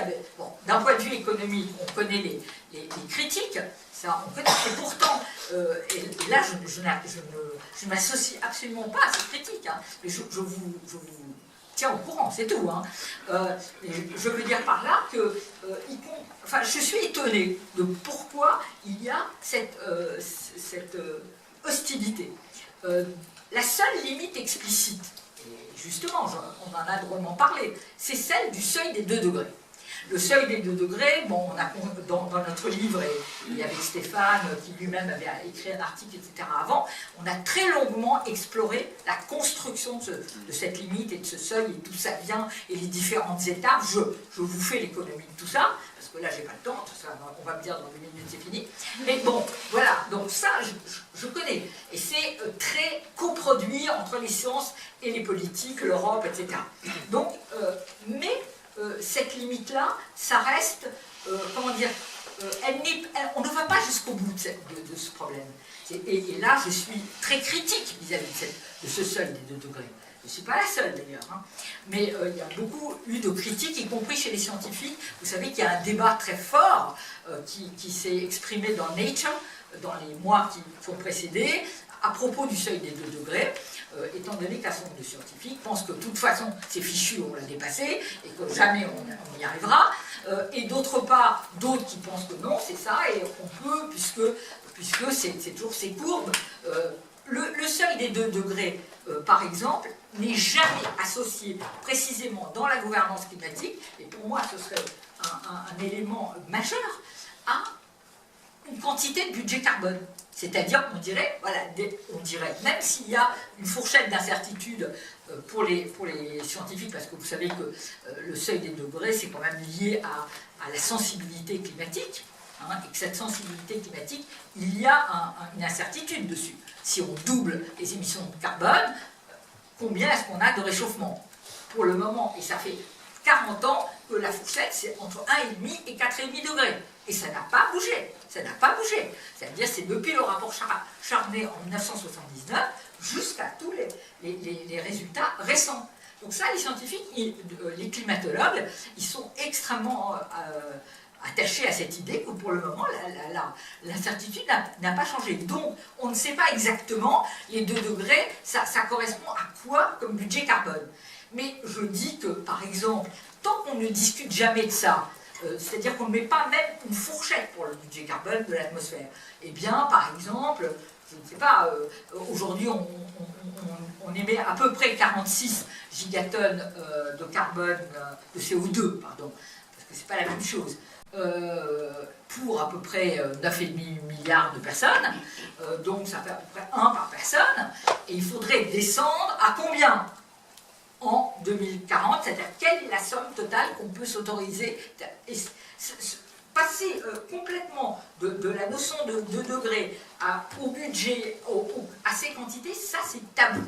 S3: D'un point de vue économique, on connaît les critiques, ça, on connaît, et pourtant, et là, je ne m'associe absolument pas à ces critiques, hein, mais je vous tiens au courant, c'est tout. Hein. Je veux dire par là que je suis étonnée de pourquoi il y a cette hostilité. La seule limite explicite, et justement, on en a drôlement parlé, c'est celle du seuil des 2 degrés. Le seuil des 2 degrés, bon, on a dans notre livre, et avec Stéphane, qui lui-même avait écrit un article, etc. avant, on a très longuement exploré la construction de cette limite et de ce seuil, et d'où ça vient, et les différentes étapes. Je vous fais l'économie de tout ça, parce que là, j'ai pas le temps, tout ça, on va me dire dans 2 minutes, c'est fini. Mais bon, voilà, donc ça, je connais. Et c'est très coproduit entre les sciences et les politiques, l'Europe, etc. Donc, cette limite-là, ça reste, comment dire, on ne va pas jusqu'au bout de ce problème. Et là, je suis très critique vis-à-vis de ce seuil des 2 degrés. je ne suis pas la seule d'ailleurs, hein. Mais il y a beaucoup eu de critiques, y compris chez les scientifiques. Vous savez qu'il y a un débat très fort qui s'est exprimé dans Nature, dans les mois qui ont précédé, à propos du seuil des 2 degrés, étant donné qu'un certain nombre de scientifiques pensent que de toute façon c'est fichu, on l'a dépassé, et que jamais on y arrivera, et d'autre part, d'autres qui pensent que non, c'est ça, et on peut, puisque c'est toujours ces courbes. Le seuil des 2 degrés, par exemple, n'est jamais associé précisément dans la gouvernance climatique, et pour moi ce serait un élément majeur, à une quantité de budget carbone. C'est-à-dire qu'on dirait, voilà, même s'il y a une fourchette d'incertitude pour les scientifiques, parce que vous savez que le seuil des degrés, c'est quand même lié à la sensibilité climatique, hein, et que cette sensibilité climatique, il y a une incertitude dessus. Si on double les émissions de carbone, combien est-ce qu'on a de réchauffement? Pour le moment, et ça fait 40 ans que la fourchette, c'est entre 1,5 et 4,5 degrés. Et ça n'a pas bougé. Ça n'a pas bougé. C'est-à-dire c'est depuis le rapport Charnay en 1979 jusqu'à tous les résultats récents. Donc ça, les scientifiques, les climatologues, ils sont extrêmement attachés à cette idée que pour le moment, l'incertitude n'a pas changé. Donc, on ne sait pas exactement, les 2 degrés, ça correspond à quoi comme budget carbone. Mais je dis que, par exemple, tant qu'on ne discute jamais de ça, c'est-à-dire qu'on ne met pas même une fourchette pour le budget carbone de l'atmosphère, eh bien, par exemple, je ne sais pas, aujourd'hui, on émet à peu près 46 gigatonnes de carbone, de CO2, pardon, parce que ce n'est pas la même chose, pour à peu près 9,5 milliards de personnes, donc ça fait à peu près 1 par personne, et il faudrait descendre à combien en 2040, c'est-à-dire quelle est la somme totale qu'on peut s'autoriser, passer complètement de la notion de 2 degrés au budget, à ces quantités, ça c'est tabou.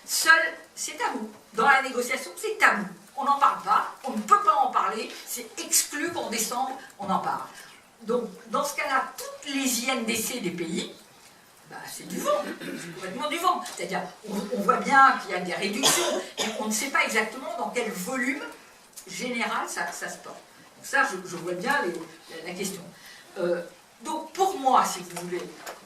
S3: C'est tabou. Dans la négociation, c'est tabou. On n'en parle pas, on ne peut pas en parler, c'est exclu qu'en décembre, on en parle. Donc, dans ce cas-là, toutes les INDC des pays, bah, c'est du vent, c'est complètement du vent. C'est-à-dire, on voit bien qu'il y a des réductions, mais on ne sait pas exactement dans quel volume général ça se porte. Donc ça, je vois bien la question. Donc pour moi, si vous voulez,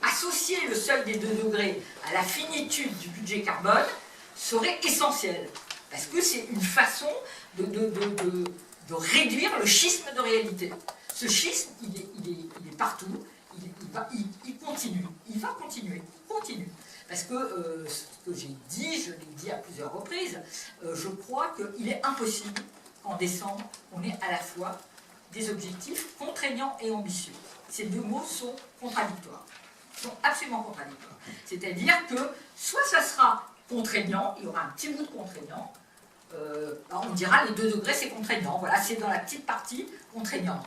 S3: associer le seuil des 2 degrés à la finitude du budget carbone serait essentiel. Parce que c'est une façon de réduire le schisme de réalité. Ce schisme, il est partout. Il continue, il va continuer, il continue. Parce que ce que j'ai dit, je l'ai dit à plusieurs reprises, je crois qu'il est impossible qu'en décembre, on ait à la fois des objectifs contraignants et ambitieux. Ces 2 mots sont contradictoires, sont absolument contradictoires. C'est-à-dire que soit ça sera contraignant, il y aura un petit bout de contraignant, on dira les 2 degrés c'est contraignant, voilà, c'est dans la petite partie contraignante.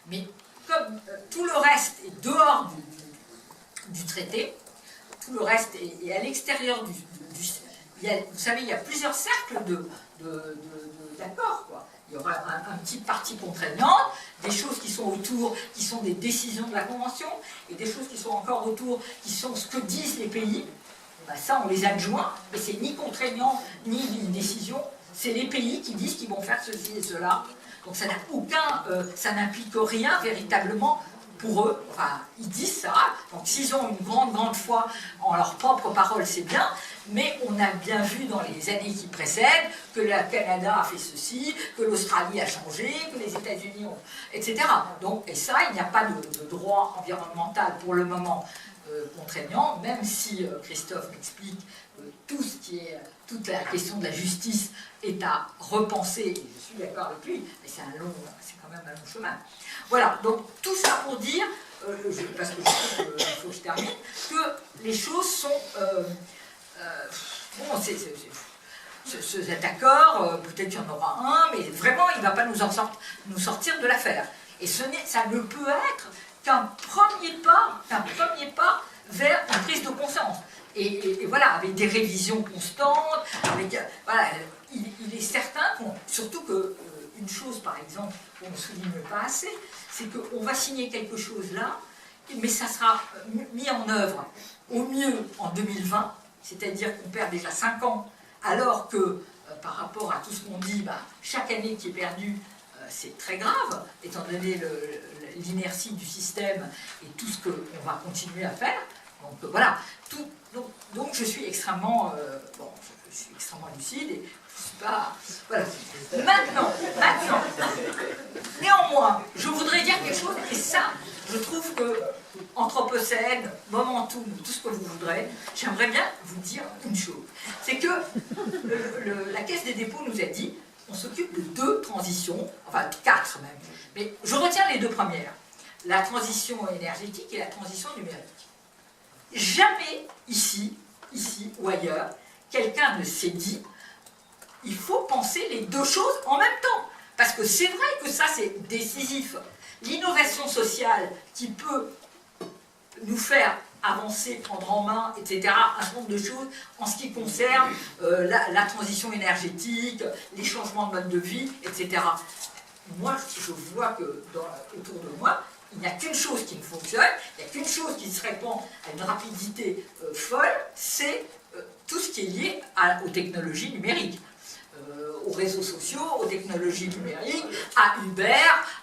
S3: Mais comme tout le reste est dehors du traité, tout le reste est à l'extérieur vous savez, il y a plusieurs cercles d'accords, quoi. Il y aura une petite partie contraignante, des choses qui sont autour, qui sont des décisions de la Convention, et des choses qui sont encore autour, qui sont ce que disent les pays. Ben ça, on les adjoint, mais c'est ni contraignant, ni une décision, c'est les pays qui disent qu'ils vont faire ceci et cela. Donc ça ça n'implique rien véritablement pour eux. Enfin, ils disent ça. Donc s'ils ont une grande foi en leurs propres paroles, c'est bien. Mais on a bien vu dans les années qui précèdent que le Canada a fait ceci, que l'Australie a changé, que les États-Unis ont... etc. Donc, et ça, il n'y a pas de droit environnemental pour le moment contraignant, même si Christophe m'explique toute la question de la justice est à repenser, et je suis d'accord avec lui, mais c'est quand même un long chemin. Voilà, donc tout ça pour dire, parce que je trouve qu'il faut que je termine, que les choses sont... bon, cet accord, peut-être qu'il y en aura un, mais vraiment, il ne va pas nous sortir de l'affaire. Et ça ne peut être qu'un premier pas vers une prise de conscience. Et voilà, avec des révisions constantes, voilà, il est certain surtout qu'une chose, par exemple, qu'on ne souligne pas assez, c'est qu'on va signer quelque chose là, mais ça sera mis en œuvre au mieux en 2020, c'est-à-dire qu'on perd déjà 5 ans alors que par rapport à tout ce qu'on dit, chaque année qui est perdue, c'est très grave, étant donné l'inertie du système et tout ce qu'on va continuer à faire. Donc voilà, donc je suis extrêmement, je suis extrêmement lucide et je suis pas... Voilà. Maintenant, néanmoins, je voudrais dire quelque chose, et ça, je trouve que Anthropocène, Momentum, tout ce que vous voudrez, j'aimerais bien vous dire une chose. C'est que la Caisse des dépôts nous a dit, on s'occupe de 2 transitions, enfin 4 même, mais je retiens les 2 premières, la transition énergétique et la transition numérique. Jamais ici ou ailleurs, quelqu'un ne s'est dit, il faut penser les 2 choses en même temps, parce que c'est vrai que ça c'est décisif. L'innovation sociale qui peut nous faire avancer, prendre en main, etc., un certain nombre de choses en ce qui concerne la transition énergétique, les changements de mode de vie, etc. Moi, je vois que autour de moi, il n'y a qu'une chose qui ne fonctionne, il n'y a qu'une chose qui se répand à une rapidité folle, c'est tout ce qui est lié aux technologies numériques. Aux réseaux sociaux, aux technologies numériques, à Uber,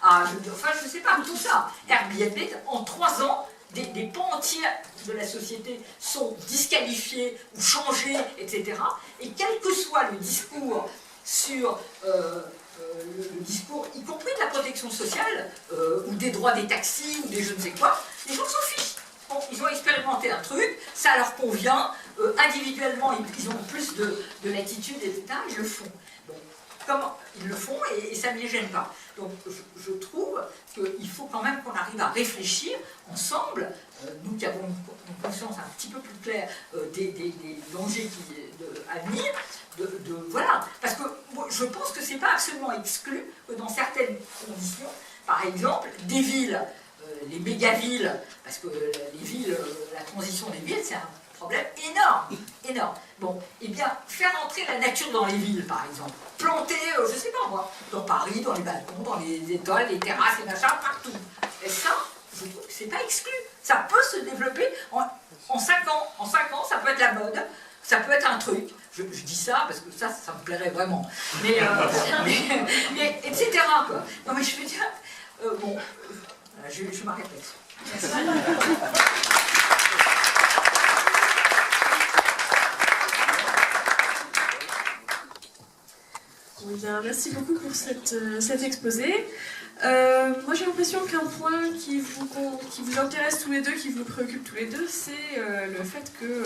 S3: je ne sais pas, tout ça. Airbnb, en 3 ans, des pans entiers de la société sont disqualifiés ou changés, etc. Et quel que soit le discours sur le discours, y compris de la protection sociale, ou des droits des taxis, ou des je ne sais quoi, les gens s'en fichent. Bon, ils ont expérimenté un truc, ça leur convient, individuellement ils ont plus de latitude, etc. Ils le font. Donc, comment ils le font et ça ne les gêne pas. Donc je trouve qu'il faut quand même qu'on arrive à réfléchir ensemble, nous qui avons une conscience un petit peu plus claire des dangers à venir, voilà. Parce que moi, je pense que ce n'est pas absolument exclu que dans certaines conditions, par exemple, des villes, les méga-villes, parce que les villes, la transition des villes, c'est un problème énorme. Bon, eh bien, faire entrer la nature dans les villes, par exemple, planter, je sais pas moi, dans Paris, dans les balcons, dans les étoiles, les terrasses, les machins, partout. Et ça, je trouve que c'est pas exclu. Ça peut se développer en 5 ans. En 5 ans, ça peut être la mode, ça peut être un truc. Je dis ça parce que ça me plairait vraiment. Mais etc. quoi. Non mais je veux dire, je m'arrête là-dessus. Merci.
S1: Bien, merci beaucoup pour cet exposé. Moi j'ai l'impression qu'un point qui vous intéresse tous les deux, qui vous préoccupe tous les deux, c'est le fait que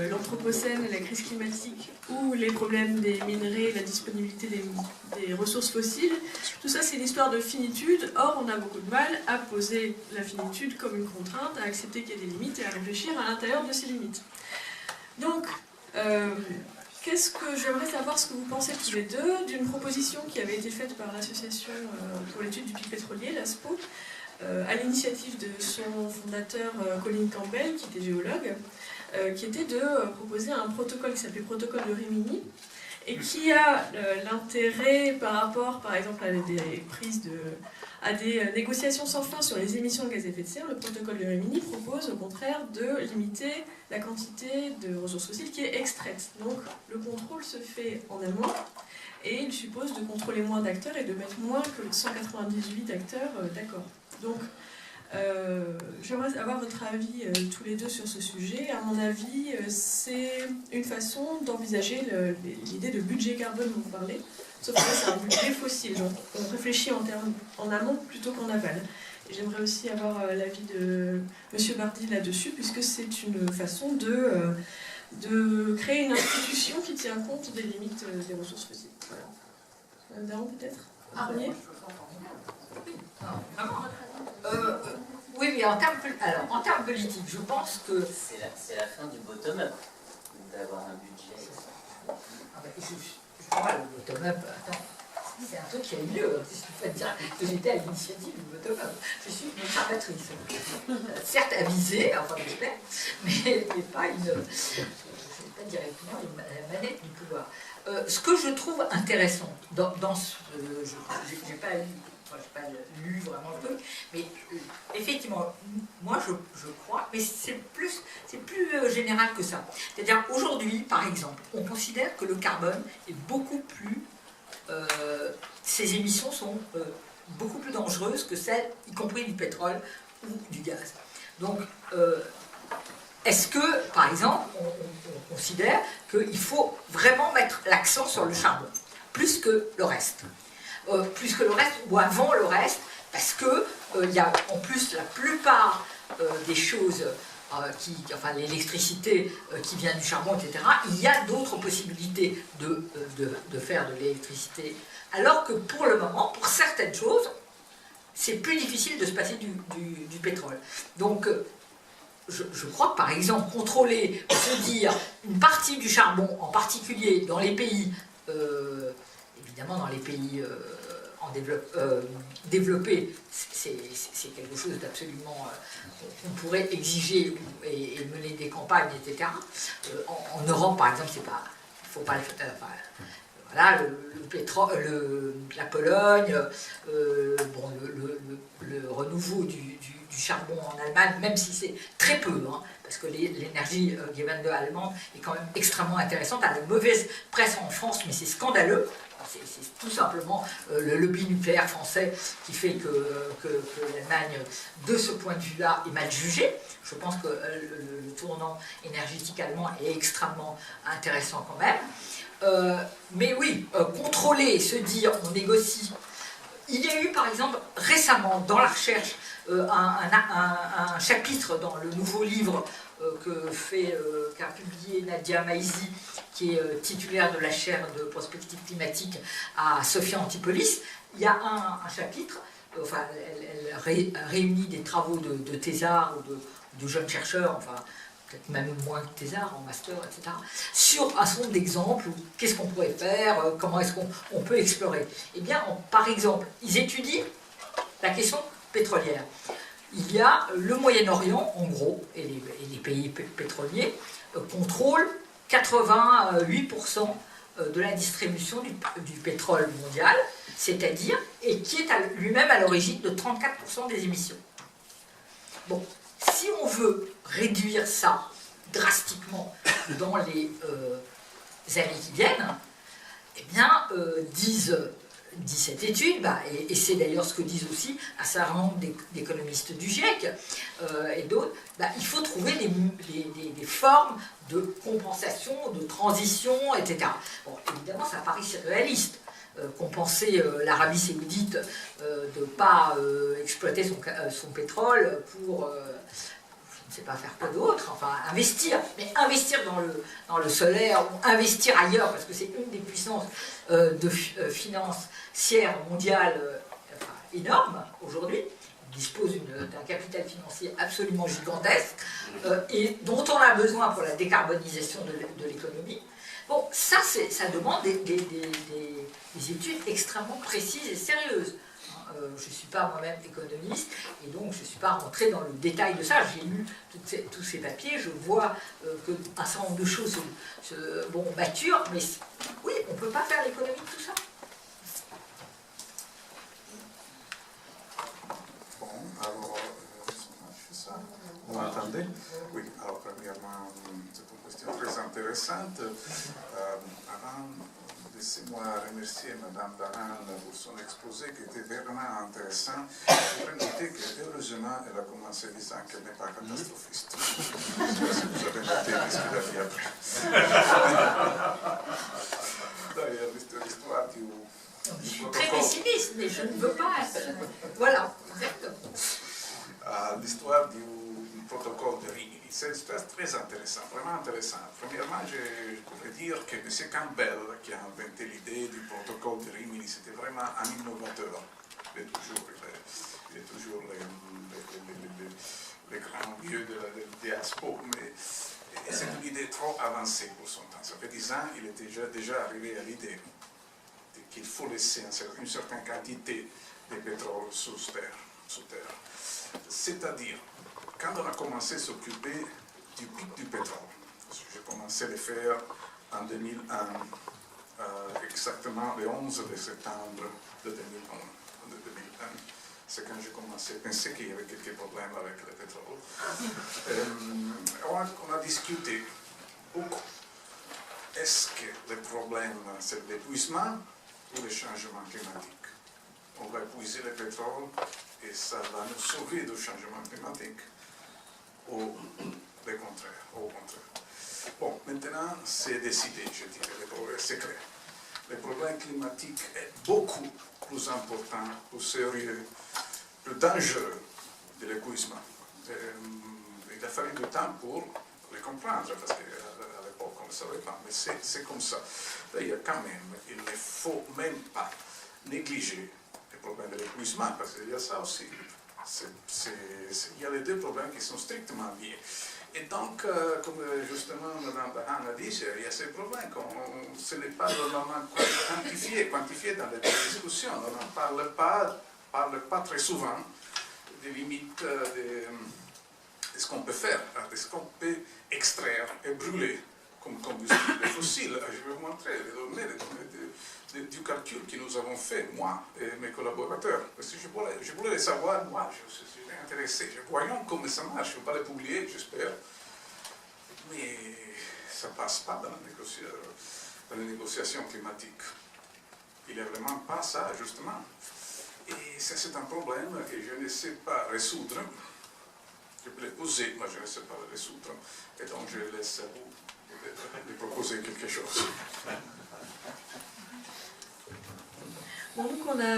S1: l'Anthropocène et la crise climatique ou les problèmes des minerais, la disponibilité des ressources fossiles, tout ça c'est l'histoire de finitude. Or on a beaucoup de mal à poser la finitude comme une contrainte, à accepter qu'il y a des limites et à réfléchir à l'intérieur de ces limites. Donc, qu'est-ce que j'aimerais savoir ce que vous pensez tous les deux d'une proposition qui avait été faite par l'association pour l'étude du pic pétrolier, l'ASPO, à l'initiative de son fondateur Colin Campbell, qui était géologue, qui était de proposer un protocole qui s'appelait protocole de Rimini, et qui a l'intérêt par rapport, par exemple, à des négociations sans fin sur les émissions de gaz à effet de serre. Le protocole de Rimini propose au contraire de limiter la quantité de ressources fossiles qui est extraite. Donc le contrôle se fait en amont et il suppose de contrôler moins d'acteurs et de mettre moins que 198 acteurs d'accord. Donc j'aimerais avoir votre avis tous les deux sur ce sujet. À mon avis, c'est une façon d'envisager l'idée de budget carbone dont vous parlez. Sauf que là, c'est un budget fossile, donc on réfléchit en amont plutôt qu'en aval. Et j'aimerais aussi avoir l'avis de M. Bardy là-dessus, puisque c'est une façon de créer une institution qui tient compte des limites des ressources fossiles. Voilà. Mme Daron, peut-être premier.
S3: Oui, mais en termes politiques, je pense que...
S4: C'est la fin du bottom-up, d'avoir un budget.
S3: Le bottom-up, attends, c'est un truc qui a eu lieu. Je ne peux pas dire que j'étais à l'initiative du bottom-up. Je suis une observatrice. Certes avisée, enfin j'espère, mais pas une... Je ne vais pas directement la manette du pouvoir. Ce que je trouve intéressant dans ce... je n'ai pas lu enfin, je n'ai pas lu vraiment le truc, mais effectivement, moi je crois, mais c'est plus général que ça. C'est-à-dire aujourd'hui, par exemple, on considère que le carbone est beaucoup plus, ses émissions sont beaucoup plus dangereuses que celles, y compris du pétrole ou du gaz. Donc, est-ce que, par exemple, on considère qu'il faut vraiment mettre l'accent sur le charbon, plus que le reste, ou avant le reste, parce que il y a en plus la plupart des choses, enfin l'électricité qui vient du charbon, etc., il y a d'autres possibilités de faire de l'électricité, alors que pour le moment, pour certaines choses, c'est plus difficile de se passer du pétrole. Donc, je crois que par exemple, contrôler, se dire une partie du charbon, en particulier dans les pays, évidemment dans les pays développés, c'est quelque chose d'absolument qu'on pourrait exiger et mener des campagnes, etc. En Europe, par exemple, c'est pas, il faut pas le faire. Voilà, le pétrole, la Pologne, bon, le renouveau du charbon en Allemagne, même si c'est très peu, hein, parce que l'énergie Gewende allemande est quand même extrêmement intéressante. Elle a une mauvaise presse en France, mais c'est scandaleux. C'est tout simplement le lobby nucléaire français qui fait que l'Allemagne, de ce point de vue-là, est mal jugée. Je pense que le tournant énergétique allemand est extrêmement intéressant quand même. Mais oui, contrôler, se dire, on négocie. Il y a eu par exemple récemment dans la recherche un chapitre dans le nouveau livre qu'a publié Nadia Maïzi, qui est titulaire de la chaire de prospective climatique à Sophia Antipolis. Il y a un chapitre, enfin, elle réunit des travaux de thésards ou de jeunes chercheurs, enfin, peut-être même moins que thésards, en master, etc., sur un certain nombre d'exemples, qu'est-ce qu'on pourrait faire, comment est-ce qu'on peut explorer. Eh bien, par exemple, ils étudient la question pétrolière. Il y a le Moyen-Orient, en gros, et les pays pétroliers contrôlent 88% de la distribution du pétrole mondial, c'est-à-dire, et qui est lui-même à l'origine de 34% des émissions. Bon, si on veut réduire ça drastiquement dans les années qui viennent, eh bien, disent cette étude, et c'est d'ailleurs ce que disent aussi un certain nombre d'économistes du GIEC et d'autres, il faut trouver des formes de compensation, de transition, etc. Bon, évidemment, ça paraît surréaliste. Compenser l'Arabie Saoudite de ne pas exploiter son pétrole pour, je ne sais pas faire quoi d'autre, enfin investir, mais investir dans le solaire ou investir ailleurs, parce que c'est une des puissances financières mondiales énormes aujourd'hui, dispose d'un capital financier absolument gigantesque et dont on a besoin pour la décarbonisation de l'économie. Bon, ça demande des études extrêmement précises et sérieuses. Je ne suis pas moi-même économiste et donc je ne suis pas rentrée dans le détail de ça. J'ai lu tous ces papiers, je vois qu'un certain nombre de choses maturent, mais oui, on ne peut pas faire l'économie de tout ça.
S2: Bon, alors, vous m'entendez? Oui, alors premièrement, c'est une question très intéressante. Avant, laissez-moi remercier Mme Dahan pour son exposé qui était vraiment intéressant. Je voudrais noter qu'heureusement, elle a commencé disant qu'elle n'est pas catastrophiste. Je ne sais pas si vous avez noté ce qu'elle a dit après. D'ailleurs, l'histoire du...
S3: Je suis très pessimiste, mais je ne veux pas. Voilà, exactement.
S2: L'histoire du protocole de Rimini. C'est très intéressant, vraiment intéressant. Premièrement, je pourrais dire que M. Campbell, qui a inventé l'idée du protocole de Rimini, c'était vraiment un innovateur. Il est toujours le grand vieux de Aspo, mais c'est une idée trop avancée pour son temps. Ça fait 10 ans, il est déjà arrivé à l'idée qu'il faut laisser une certaine quantité de pétrole sous terre. C'est-à-dire, quand on a commencé à s'occuper du pic du pétrole, j'ai commencé à le faire en 2001, exactement le 11 septembre de 2001. de 2001, c'est quand j'ai commencé à penser qu'il y avait quelques problèmes avec le pétrole. On a discuté beaucoup. Est-ce que le problème, c'est l'épuisement ou le changement climatique? On va épuiser le pétrole et ça va nous sauver du changement climatique, ou le contraire, au contraire. Bon, maintenant, c'est décidé, je dirais, le problème, c'est clair. Le problème climatique est beaucoup plus important, plus sérieux, plus dangereux de l'épuisement. Il a fallu du temps pour le comprendre, parce qu'à l'époque, on ne le savait pas, mais c'est comme ça. D'ailleurs, quand même, il ne faut même pas négliger le problème de l'épuisement, parce qu'il y a ça aussi. Il y a les deux problèmes qui sont strictement liés. Et donc, comme justement Mme Dahan a dit, il y a ces problèmes. Ce n'est pas normalement quantifié dans les discussions. On n'en parle pas très souvent des limites de ce qu'on peut faire, de ce qu'on peut extraire et brûler comme combustible fossile. Je vais vous montrer les données du calcul que nous avons fait, moi et mes collaborateurs. Parce que je voulais les savoir, moi, je suis intéressé. Voyons comment ça marche. Je ne vais pas les publier, j'espère. Mais ça ne passe pas dans les négociations climatiques. Il n'y a vraiment pas ça, justement. Et ça, c'est un problème que je ne sais pas résoudre. Je peux le poser, mais je ne sais pas le résoudre. Et donc, je laisse à vous de proposer quelque chose.
S1: Bon, donc on a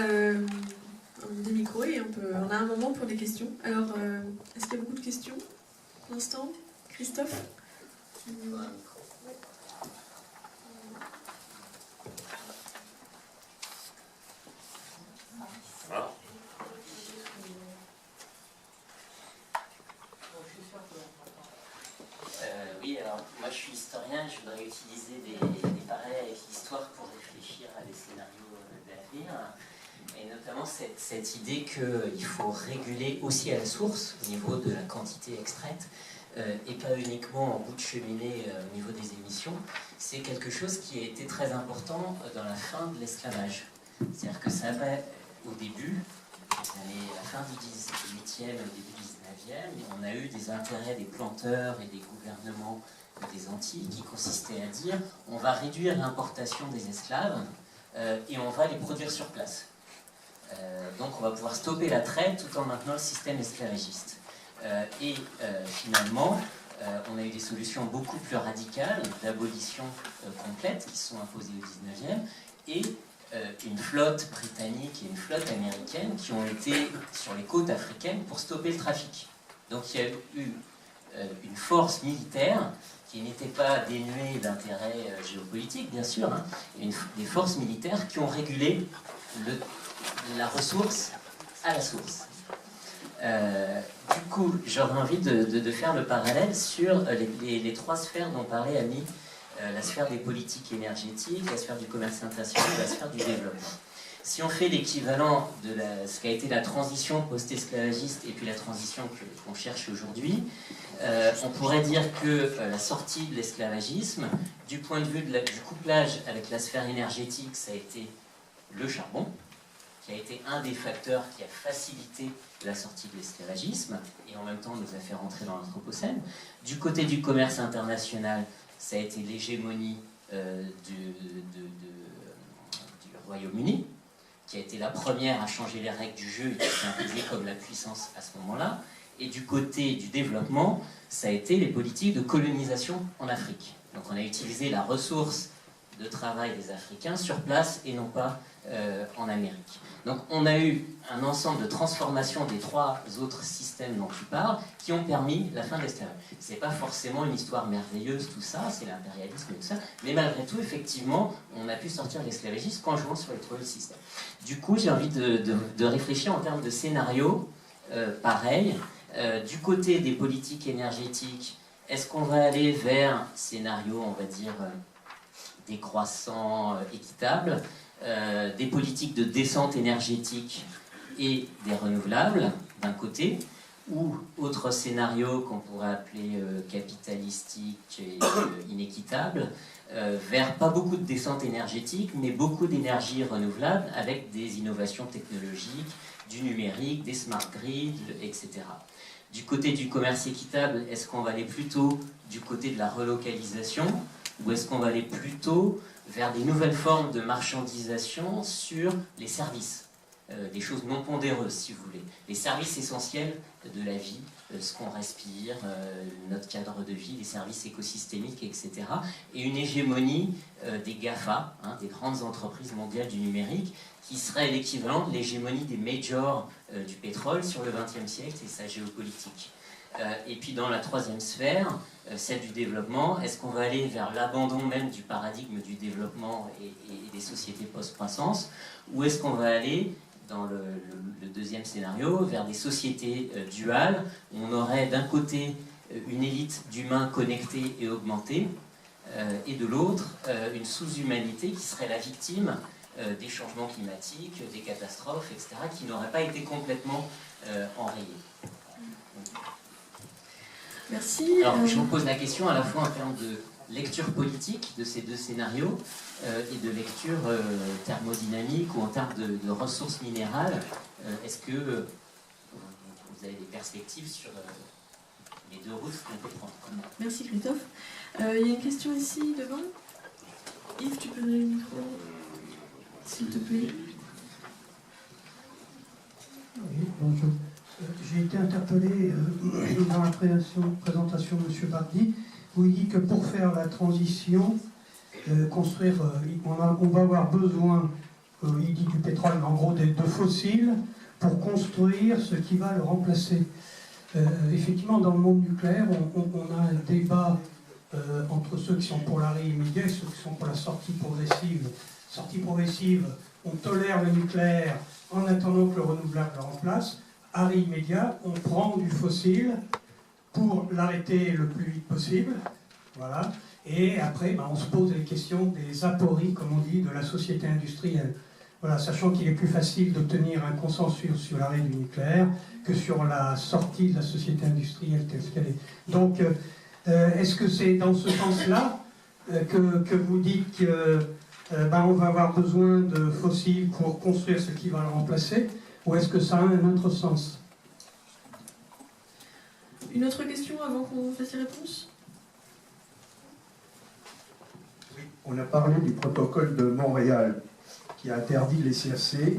S1: des micros et on a un moment pour des questions. Alors, est-ce qu'il y a beaucoup de questions pour l'instant? Christophe?
S4: Oui, alors moi je suis historien, je voudrais utiliser des parallèles avec l'histoire pour réfléchir à des scénarios d'avenir, et notamment cette idée qu'il faut réguler aussi à la source, au niveau de la quantité extraite, et pas uniquement en bout de cheminée au niveau des émissions. C'est quelque chose qui a été très important dans la fin de l'esclavage. C'est-à-dire que ça va au début, à la fin du 18e et au début du 19e, on a eu des intérêts des planteurs et des gouvernements des Antilles qui consistaient à dire on va réduire l'importation des esclaves et on va les produire sur place. Donc on va pouvoir stopper la traite tout en maintenant le système esclavagiste. Finalement, on a eu des solutions beaucoup plus radicales d'abolition complète qui sont imposées au 19e et une flotte britannique et une flotte américaine qui ont été sur les côtes africaines pour stopper le trafic. Donc il y a eu une force militaire qui n'était pas dénuée d'intérêts géopolitiques, bien sûr, hein, des forces militaires qui ont régulé la ressource à la source. Du coup, j'aurais envie de faire le parallèle sur les trois sphères dont parlait Annie, la sphère des politiques énergétiques, la sphère du commerce international et la sphère du développement. Si on fait l'équivalent de ce qu'a été la transition post-esclavagiste et puis la transition qu'on cherche aujourd'hui, on pourrait dire que la sortie de l'esclavagisme, du point de vue du couplage avec la sphère énergétique, ça a été le charbon, qui a été un des facteurs qui a facilité la sortie de l'esclavagisme et en même temps nous a fait rentrer dans l'Anthropocène. Du côté du commerce international, ça a été l'hégémonie du Royaume-Uni, qui a été la première à changer les règles du jeu et qui s'est imposée comme la puissance à ce moment-là. Et du côté du développement, ça a été les politiques de colonisation en Afrique. Donc on a utilisé la ressource de travail des Africains sur place et non pas en Amérique. Donc on a eu un ensemble de transformations des trois autres systèmes dont tu parles qui ont permis la fin de l'esclavage. C'est pas forcément une histoire merveilleuse tout ça, c'est l'impérialisme et tout ça, mais malgré tout, effectivement, on a pu sortir de l'esclavagisme en jouant sur les trois systèmes. Du coup, j'ai envie de réfléchir en termes de scénarios pareils. Du côté des politiques énergétiques, est-ce qu'on va aller vers un scénario, on va dire, décroissant, équitable, des politiques de descente énergétique et des renouvelables d'un côté, ou autre scénario qu'on pourrait appeler capitalistique et inéquitable, vers pas beaucoup de descente énergétique, mais beaucoup d'énergie renouvelable avec des innovations technologiques, du numérique, des smart grids, etc. Du côté du commerce équitable, est-ce qu'on va aller plutôt du côté de la relocalisation ou est-ce qu'on va aller plutôt vers des nouvelles formes de marchandisation sur les services, des choses non pondéreuses si vous voulez, les services essentiels de la vie, ce qu'on respire, notre cadre de vie, les services écosystémiques, etc. Et une hégémonie des GAFA, hein, des grandes entreprises mondiales du numérique, qui serait l'équivalent de l'hégémonie des majors du pétrole sur le XXe siècle et sa géopolitique. Et puis dans la troisième sphère, celle du développement, est-ce qu'on va aller vers l'abandon même du paradigme du développement et des sociétés post-croissance, ou est-ce qu'on va aller dans le deuxième scénario, vers des sociétés duales, où on aurait d'un côté une élite d'humains connectés et augmentés, et de l'autre une sous-humanité qui serait la victime des changements climatiques, des catastrophes, etc., qui n'auraient pas été complètement enrayées.
S1: Merci.
S4: Alors, je vous pose la question à la fois en termes de lecture politique de ces deux scénarios et de lecture thermodynamique ou en termes de ressources minérales. Est-ce que vous avez des perspectives sur les deux routes qu'on peut prendre?
S1: Merci Christophe. Il y a une question ici devant. Yves, tu peux donner le micro, s'il te plaît.
S5: Oui, bonjour. J'ai été interpellé dans la présentation de M. Bardi, où il dit que pour faire la transition, construire, on va avoir besoin, il dit du pétrole, mais en gros de fossiles, pour construire ce qui va le remplacer. Effectivement, dans le monde nucléaire, on a un débat entre ceux qui sont pour l'arrêt immédiat et ceux qui sont pour la sortie progressive. Sortie progressive, on tolère le nucléaire en attendant que le renouvelable le remplace. Arrêt immédiat, on prend du fossile pour l'arrêter le plus vite possible. Voilà. Et après, on se pose les questions des apories, comme on dit, de la société industrielle. Voilà, sachant qu'il est plus facile d'obtenir un consensus sur l'arrêt du nucléaire que sur la sortie de la société industrielle telle qu'elle est. Donc, est-ce que c'est dans ce sens-là que vous dites qu'on va avoir besoin de fossiles pour construire ce qui va le remplacer, ou est-ce que ça a un autre sens?
S1: Une autre question avant qu'on fasse les réponses?
S6: Oui, on a parlé du protocole de Montréal qui a interdit les CFC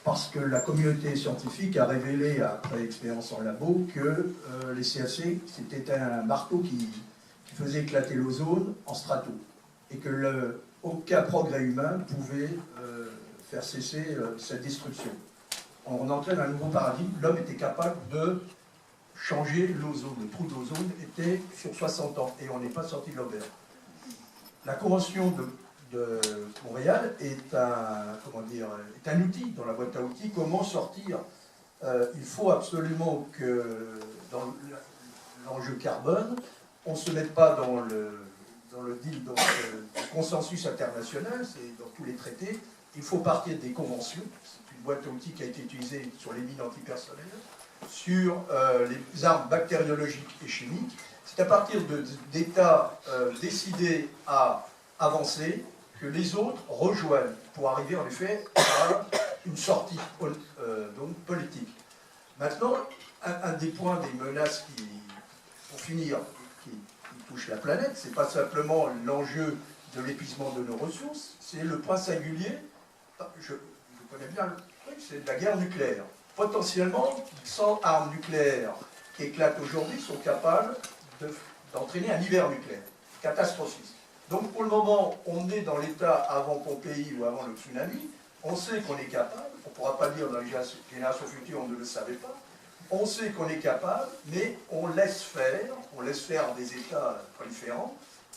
S6: parce que la communauté scientifique a révélé, après expérience en labo, que les CFC, c'était un marteau qui faisait éclater l'ozone en strato et que aucun progrès humain pouvait faire cesser cette destruction. On entrait dans un nouveau paradigme, l'homme était capable de changer l'ozone. Le trou d'ozone était sur 60 ans et on n'est pas sorti de l'auberge. La Convention de Montréal est un outil dans la boîte à outils. Comment sortir? Il faut absolument que dans l'enjeu carbone, on ne se mette pas dans le deal, dans le consensus international, c'est dans tous les traités. Il faut partir des conventions. C'est une boîte à outils qui a été utilisée sur les mines antipersonnelles, sur les armes bactériologiques et chimiques. C'est à partir d'États décidés à avancer que les autres rejoignent pour arriver en effet à une sortie donc politique. Maintenant, un des points des menaces qui, pour finir, qui touche la planète, c'est pas simplement l'enjeu de l'épuisement de nos ressources, c'est le point singulier, je connais bien le truc, c'est de la guerre nucléaire. Potentiellement, 100 armes nucléaires qui éclatent aujourd'hui sont capables d'entraîner un hiver nucléaire, catastrophiste. Donc pour le moment, on est dans l'état avant Pompéi ou avant le tsunami, on sait qu'on est capable, on ne pourra pas dire dans les générations futures on ne le savait pas, on sait qu'on est capable, mais on laisse faire des États proliférants,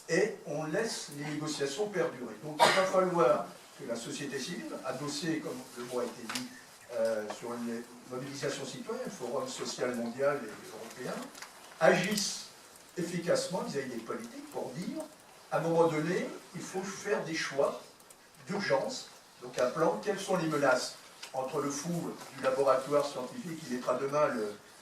S6: et on laisse les négociations perdurer. Donc il va falloir que la société civile, adossée, comme le mot a été dit, sur une mobilisation citoyenne, le Forum social mondial et européen, agisse efficacement vis-à-vis des politiques pour dire, à un moment donné, il faut faire des choix d'urgence, donc un plan, quelles sont les menaces entre le fou du laboratoire scientifique qui mettra demain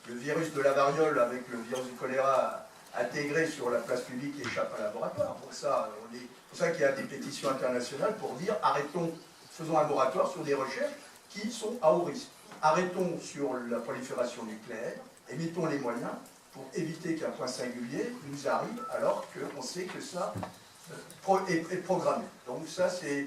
S6: le virus de la variole avec le virus du choléra intégré sur la place publique échappe à laboratoire. Pour ça, c'est pour ça qu'il y a des pétitions internationales pour dire arrêtons, faisons un moratoire sur des recherches qui sont à haut risque. Arrêtons sur la prolifération nucléaire et mettons les moyens pour éviter qu'un point singulier nous arrive alors qu'on sait que ça est programmé. Donc ça, c'est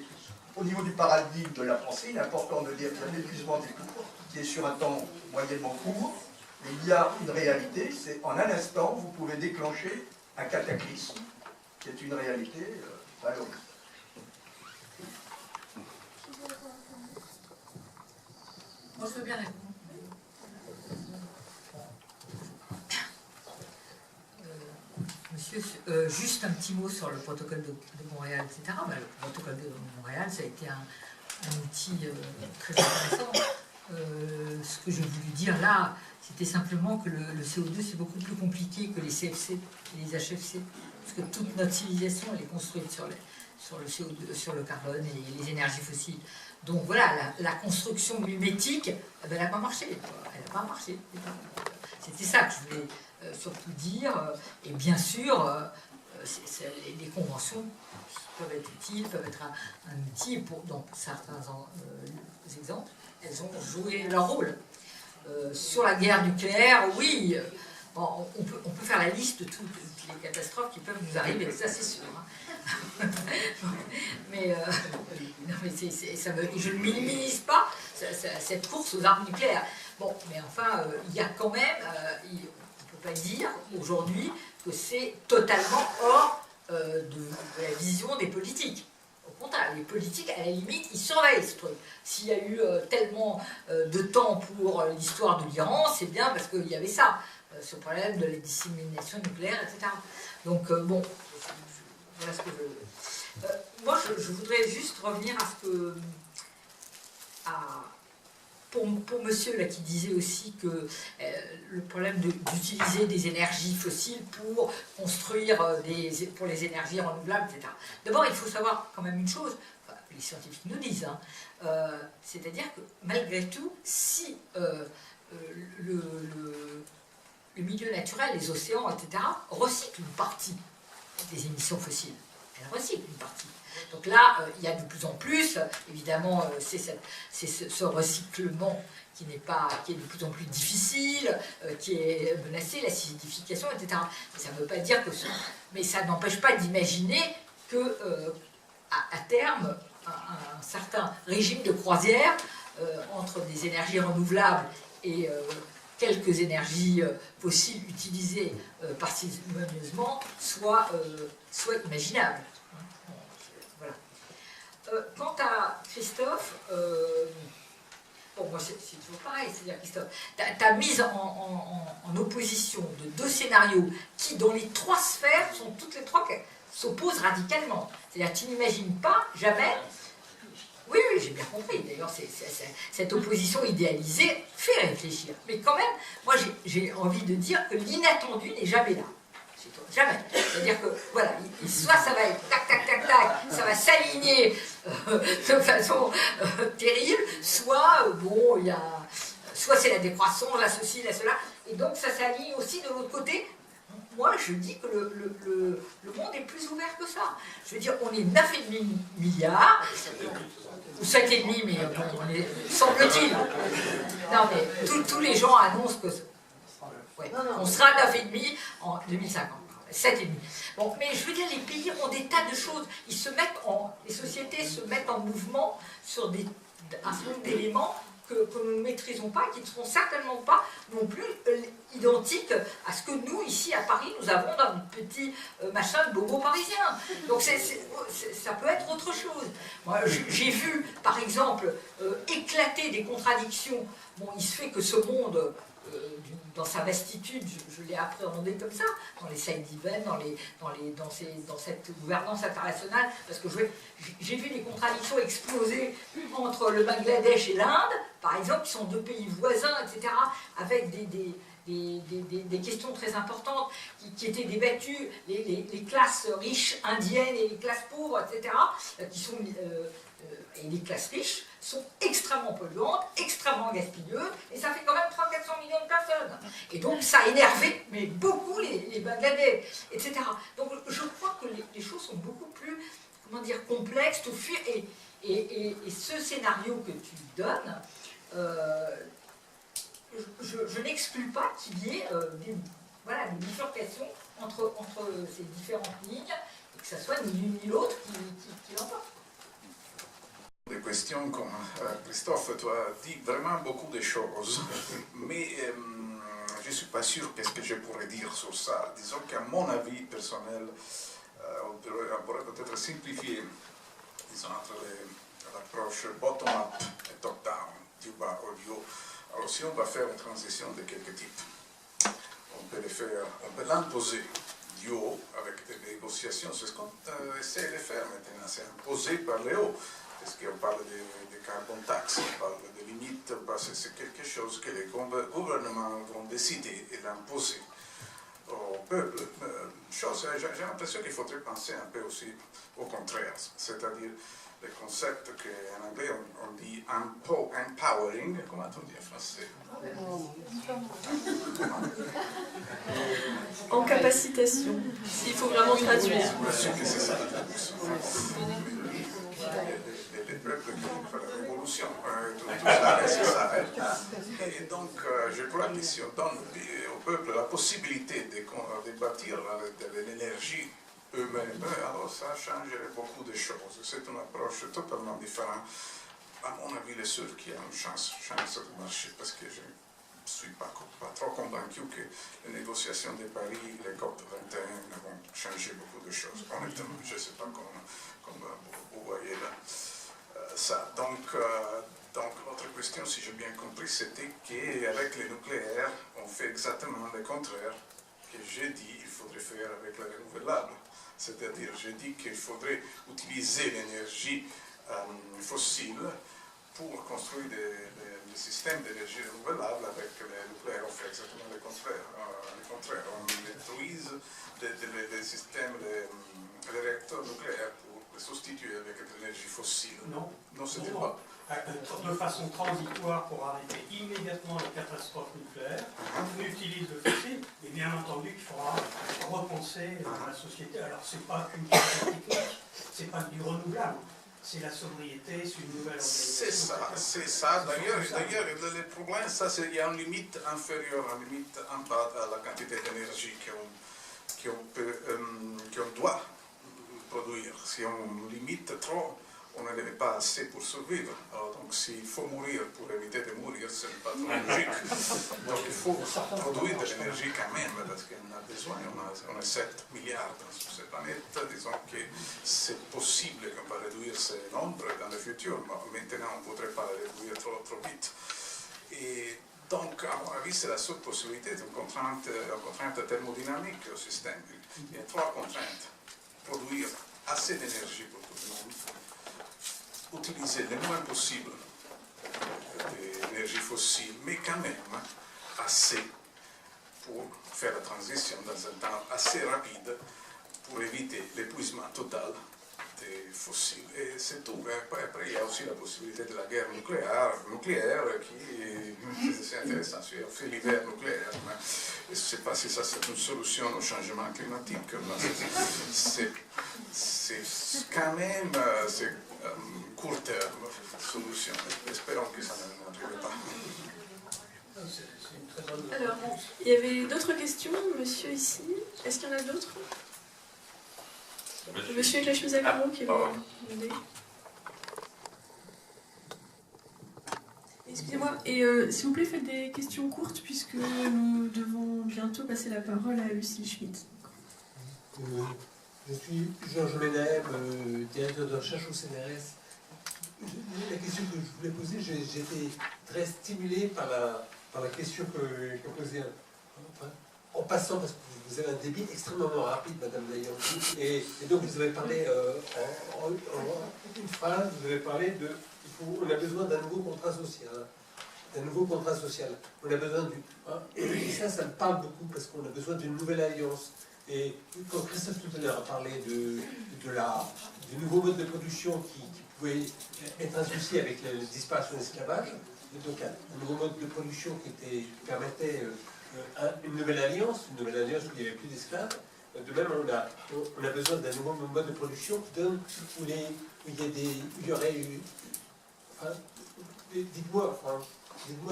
S6: au niveau du paradigme de la pensée, il est important de dire qu'il y a un épuisement des cours qui est sur un temps moyennement court, mais il y a une réalité, c'est en un instant, vous pouvez déclencher un cataclysme qui est une réalité malheureuse.
S3: Moi, je veux bien répondre. Monsieur, juste un petit mot sur le protocole de Montréal, etc. Ben, le protocole de Montréal, ça a été un outil très intéressant. Ce que j'ai voulu dire là, c'était simplement que le CO2, c'est beaucoup plus compliqué que les CFC et les HFC. Parce que toute notre civilisation, elle est construite sur le CO2, sur le carbone et les énergies fossiles. Donc voilà, la construction mimétique, elle n'a pas marché. Elle n'a pas marché. C'était ça que je voulais surtout dire. Et bien sûr, les conventions peuvent être utiles, peuvent être un outil pour, dans certains exemples, elles ont joué leur rôle. Sur la guerre nucléaire, oui, bon, on peut faire la liste de toutes les catastrophes qui peuvent nous arriver, ça c'est sûr. Hein. Mais, non, mais je ne minimise pas cette course aux armes nucléaires. Bon, mais enfin, il y a quand même, on ne peut pas dire aujourd'hui que c'est totalement hors de la vision des politiques. Au contraire, les politiques, à la limite, ils surveillent ce truc. S'il y a eu tellement de temps pour l'histoire de l'Iran, c'est bien parce qu'il y avait ça, ce problème de la dissémination nucléaire, etc. Donc, bon, voilà ce que je... moi, je voudrais juste revenir à ce que... Pour monsieur là, qui disait aussi que le problème d'utiliser des énergies fossiles pour construire pour les énergies renouvelables, etc. D'abord, il faut savoir quand même une chose, enfin, les scientifiques nous disent, hein, c'est-à-dire que malgré tout, si le milieu naturel, les océans, etc., recyclent une partie des émissions fossiles, elles recyclent une partie. Donc là, il y a de plus en plus, évidemment, c'est ce recyclement qui est de plus en plus difficile, qui est menacé, l'acidification, etc. Mais ça ne veut pas dire que mais ça n'empêche pas d'imaginer que, à terme, un certain régime de croisière entre des énergies renouvelables et quelques énergies fossiles utilisées parcimonieusement soit imaginable. Quant à Christophe, bon, moi c'est toujours pareil, c'est-à-dire Christophe, tu as mis en opposition de deux scénarios qui, dans les trois sphères, sont toutes les trois qui s'opposent radicalement. C'est-à-dire tu n'imagines pas jamais... Oui, j'ai bien compris, d'ailleurs cette opposition idéalisée fait réfléchir. Mais quand même, moi j'ai envie de dire que l'inattendu n'est jamais là. Jamais. C'est-à-dire que, voilà, soit ça va être tac, tac, tac, tac, ça va s'aligner de façon terrible, soit, bon, il y a... Soit c'est la décroissance, la ceci, la cela, et donc ça s'aligne aussi de l'autre côté. Moi, je dis que le monde est plus ouvert que ça. Je veux dire, on est 9,5 milliards, ou 7,5, mais bon, on est, semble-t-il. Non, mais tous les gens annoncent que... Ouais, on sera à 9,5 en 2050, 7,5. Bon, mais je veux dire, les pays ont des tas de choses. Les sociétés se mettent en mouvement sur un certain nombre d'éléments que nous ne maîtrisons pas, qui ne seront certainement pas non plus identiques à ce que nous, ici à Paris, nous avons dans notre petit machin de bobo parisien. Donc ça peut être autre chose. Moi, j'ai vu, par exemple, éclater des contradictions. Bon, il se fait que ce monde... dans sa vastitude, je l'ai appréhendé comme ça, dans les side events, dans cette gouvernance internationale, parce que j'ai vu des contradictions exploser entre le Bangladesh et l'Inde, par exemple, qui sont deux pays voisins, etc., avec des questions très importantes qui étaient débattues, les classes riches indiennes et les classes pauvres, etc., et les classes riches sont extrêmement polluantes, extrêmement gaspilleuses, et ça fait quand même 300-400 millions de personnes. Et donc ça a énervé mais beaucoup les Bangladais, etc. Donc je crois que les choses sont beaucoup plus, comment dire, complexes au fur et ce scénario que tu donnes, je n'exclus pas qu'il y ait des bifurcations entre ces différentes lignes, et que ce soit ni l'une ni l'autre qui l'emporte.
S2: Des questions comme Christophe, tu as dit vraiment beaucoup de choses, mais je ne suis pas sûr qu'est-ce que je pourrais dire sur ça. Disons qu'à mon avis personnel, on pourrait peut-être simplifier, disons, entre l'approche bottom-up et top-down, du bas au haut. Alors si on va faire une transition de quelque type, on peut l'imposer du haut avec des négociations. C'est ce qu'on essaie de faire maintenant, c'est imposer par le haut. Parce qu'on parle de carbon tax, on parle de limites, c'est quelque chose que les gouvernements vont décider et l'imposer au peuple. J'ai l'impression qu'il faudrait penser un peu aussi au contraire, c'est-à-dire le concept qu'en anglais on dit empowering, comment on dit en français?
S1: En capacitation, s'il faut vraiment traduire.
S2: Je suis sûr que c'est ça la traduction. Les peuples qui font la révolution, tout ça, c'est ça. Et donc, je crois que si on donne au peuple la possibilité de bâtir de l'énergie eux-mêmes, alors ça changerait beaucoup de choses. C'est une approche totalement différente. À mon avis, le seul qui a une chance de marcher, parce que je ne suis pas trop convaincu que les négociations de Paris, les COP 21 vont changer beaucoup de choses. Honnêtement, je ne sais pas comment vous voyez là. Ça. Donc, l'autre question, si j'ai bien compris, c'était qu'avec le nucléaire, on fait exactement le contraire que j'ai dit qu'il faudrait faire avec les renouvelables. C'est-à-dire, j'ai dit qu'il faudrait utiliser l'énergie fossile pour construire des systèmes d'énergie renouvelable. Avec le nucléaire, on fait exactement le contraire. On détruise les systèmes, les réacteurs nucléaires pour les substituer avec de l'énergie fossile.
S5: Non,
S2: c'était pas.
S5: De façon transitoire pour arrêter immédiatement les catastrophes nucléaires, on utilise le fossile, et bien entendu qu'il faudra repenser la société. Alors c'est pas qu'une question technique, c'est pas du renouvelable, c'est la sobriété, c'est une nouvelle organisation.
S2: C'est ça. D'ailleurs, le problème, il y a une limite inférieure, une limite en bas à la quantité d'énergie qu'on doit produire. Si on limite trop, on n'en avait pas assez pour survivre. Alors, donc, s'il faut mourir pour éviter de mourir, ce n'est pas trop logique. Donc, il faut produire de l'énergie quand même, parce qu'on a besoin. On est 7 milliards sur cette planète. Disons que c'est possible qu'on va réduire ces nombres dans le futur, mais maintenant, on ne voudrait pas les réduire trop vite. Et donc, à mon avis, c'est la seule possibilité d'une contrainte thermodynamique au système. Il y a 3 contraintes. Produire assez d'énergie pour tout le monde, utiliser le moins possible d'énergie fossile, mais quand même assez pour faire la transition dans un temps assez rapide pour éviter l'épuisement total des fossiles. Et c'est tout. Après, il y a aussi la possibilité de la guerre nucléaire qui c'est intéressant. Il y a aussi l'hiver nucléaire. Mais je ne sais pas si ça c'est une solution au changement climatique. C'est quand même court terme solution. Espérons que ça n'arrive pas.
S5: C'est une très bonne
S1: Alors,
S5: réponse.
S1: il y avait d'autres questions, monsieur ici. Est-ce qu'il y en a d'autres? Monsieur avec la chemise à carreaux qui va demander. Excusez-moi, et s'il vous plaît, faites des questions courtes puisque nous devons bientôt passer la parole à Lucille Schmitt.
S7: Je suis Georges Méneb, directeur de recherche au CNRS. La question que je voulais poser, j'ai été très stimulé par la question que posait en passant, parce que vous avez un débit extrêmement rapide, Madame Dayan. Et donc vous avez parlé en une phrase, vous avez parlé de on a besoin d'un nouveau contrat social. D'un nouveau contrat social. On a besoin et ça me parle beaucoup parce qu'on a besoin d'une nouvelle alliance. Et quand Christophe tout à l'heure a parlé du nouveau mode de production qui pouvait être associé avec la disparition de l'esclavage, donc un nouveau mode de production qui permettait une nouvelle alliance où il n'y avait plus d'esclaves. De même, on a besoin d'un nouveau mode de production qui donne, où il y aurait eu... Enfin, dites-moi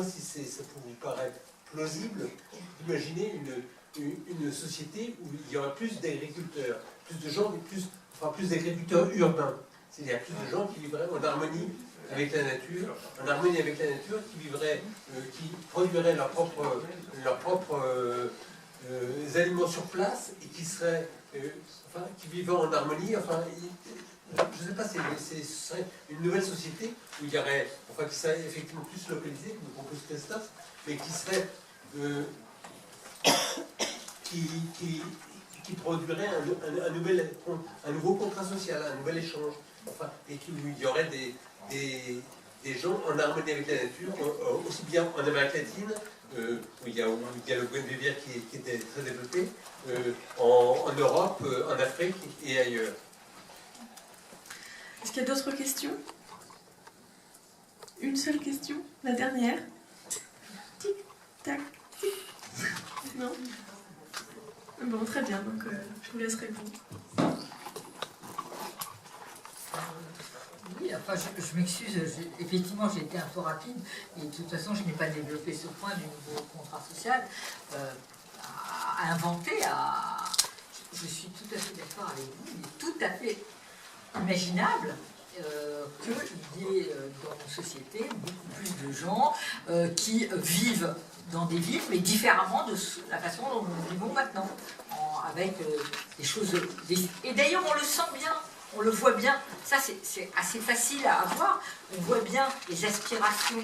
S7: si ça vous paraît plausible d'imaginer une société où il y aurait plus d'agriculteurs, plus de gens, plus d'agriculteurs urbains. C'est-à-dire plus de gens qui vivraient en harmonie avec la nature, qui vivraient, qui produiraient leurs propres aliments sur place et qui seraient, qui vivraient en harmonie. Je ne sais pas, ce serait une nouvelle société où il y aurait, qui serait effectivement plus localisée, comme le propose Christophe, mais qui serait, qui produirait un nouveau contrat social, un nouvel échange, et où il y aurait des gens en harmonie avec la nature, aussi bien en Amérique latine, où il y a le Buen Vivir qui était très développé, en Europe, en Afrique et ailleurs.
S1: Est-ce qu'il y a d'autres questions? Une seule question, la dernière. Tic, tac, tic. Non? Bon, très bien, donc je vous laisse répondre.
S3: Oui, enfin, je m'excuse, effectivement j'ai été un peu rapide, et de toute façon je n'ai pas développé ce point du nouveau contrat social à inventer, je suis tout à fait d'accord avec vous, il est tout à fait imaginable qu'il y ait dans nos sociétés beaucoup plus de gens qui vivent dans des villes, mais différemment de la façon dont nous vivons maintenant, avec des choses... Et d'ailleurs, on le sent bien, on le voit bien, ça c'est assez facile à avoir, on voit bien les aspirations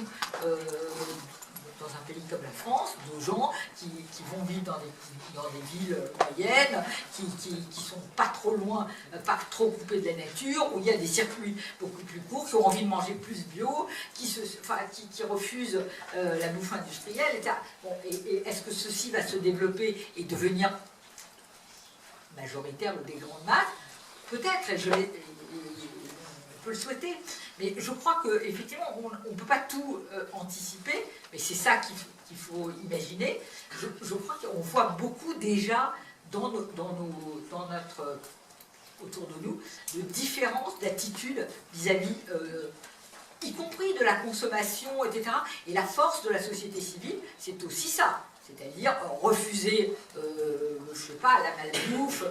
S3: dans un pays comme la France, de gens qui vont vivre dans des villes moyennes, qui sont pas trop loin, pas trop coupés de la nature, où il y a des circuits beaucoup plus courts, qui ont envie de manger plus bio, qui refusent la bouffe industrielle, etc. Bon, et est-ce que ceci va se développer et devenir majoritaire ou des grandes masses? Peut-être, on peut le souhaiter. Mais je crois qu'effectivement, on ne peut pas tout anticiper, mais c'est ça qu'il faut imaginer. Je crois qu'on voit beaucoup déjà autour de nous, de différences d'attitudes vis-à-vis, y compris de la consommation, etc. Et la force de la société civile, c'est aussi ça. C'est-à-dire refuser, je sais pas, la malbouffe,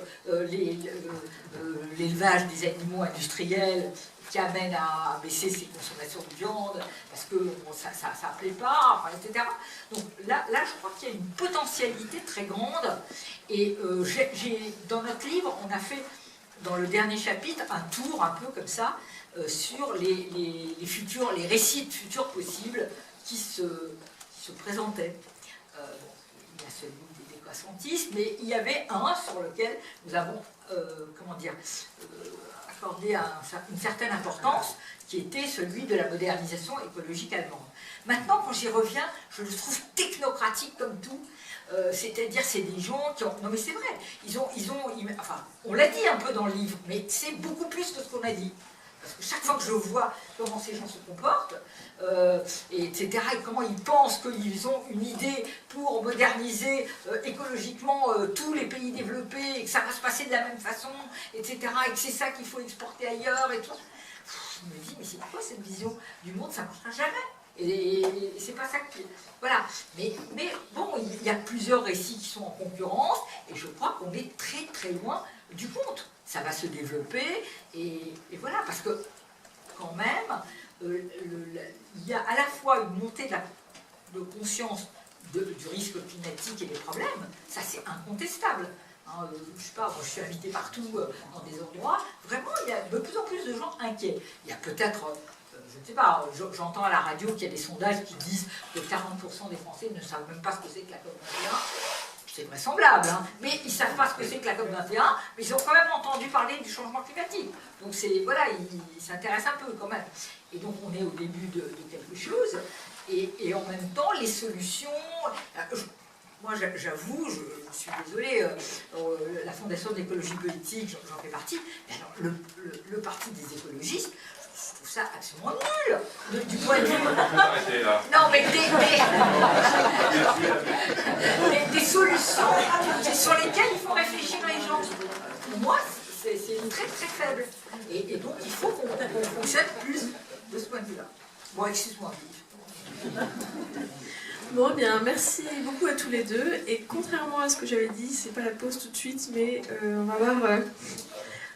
S3: l'élevage des animaux industriels qui amène à baisser ses consommations de viande, parce que ça ne plaît pas, etc. Donc là, je crois qu'il y a une potentialité très grande. Et dans notre livre, on a fait, dans le dernier chapitre, un tour un peu comme ça, sur les récits de futurs possibles qui se présentaient. Il y a celui des décroissantistes, mais il y avait un sur lequel nous avons, accordé une certaine importance, qui était celui de la modernisation écologique allemande. Maintenant, quand j'y reviens, je le trouve technocratique comme tout. C'est-à-dire, c'est des gens qui ont... Non mais c'est vrai, on l'a dit un peu dans le livre, mais c'est beaucoup plus que ce qu'on a dit. Parce que chaque fois que je vois comment ces gens se comportent, etc., et comment ils pensent qu'ils ont une idée pour moderniser écologiquement tous les pays développés, et que ça va se passer de la même façon, etc., et que c'est ça qu'il faut exporter ailleurs, et tout. Je me dis, mais c'est quoi cette vision du monde? Ça ne marchera jamais. Et c'est pas ça qui... Voilà. Mais bon, il y a plusieurs récits qui sont en concurrence, et je crois qu'on est très très loin du compte. Ça va se développer, et voilà, parce que quand même, il y a à la fois une montée de conscience du risque climatique et des problèmes, ça c'est incontestable. Hein, je sais pas, moi je suis invitée partout dans des endroits, vraiment il y a de plus en plus de gens inquiets. Il y a peut-être, je ne sais pas, j'entends à la radio qu'il y a des sondages qui disent que 40% des Français ne savent même pas ce que c'est que la COP21. C'est vraisemblable, hein. Mais ils ne savent pas ce que c'est que la COP21, mais ils ont quand même entendu parler du changement climatique. Donc voilà, ils s'intéressent un peu quand même. Et donc on est au début de quelque chose, et en même temps, les solutions... Moi j'avoue, je suis désolée, la Fondation d'écologie politique, j'en fais partie, alors, le parti des écologistes, je trouve ça absolument nul du point de vue. Non, mais des solutions sur lesquelles il faut réfléchir les gens. Pour moi, c'est très très faible. Et donc il faut qu'on fonctionne plus de ce point de vue-là. Bon, excuse-moi.
S1: Bon, eh bien, merci beaucoup à tous les deux. Et contrairement à ce que j'avais dit, c'est pas la pause tout de suite, mais on va voir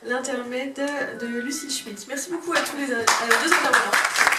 S1: l'intermède de Lucille Schmitt. Merci beaucoup à tous les deux intervenants.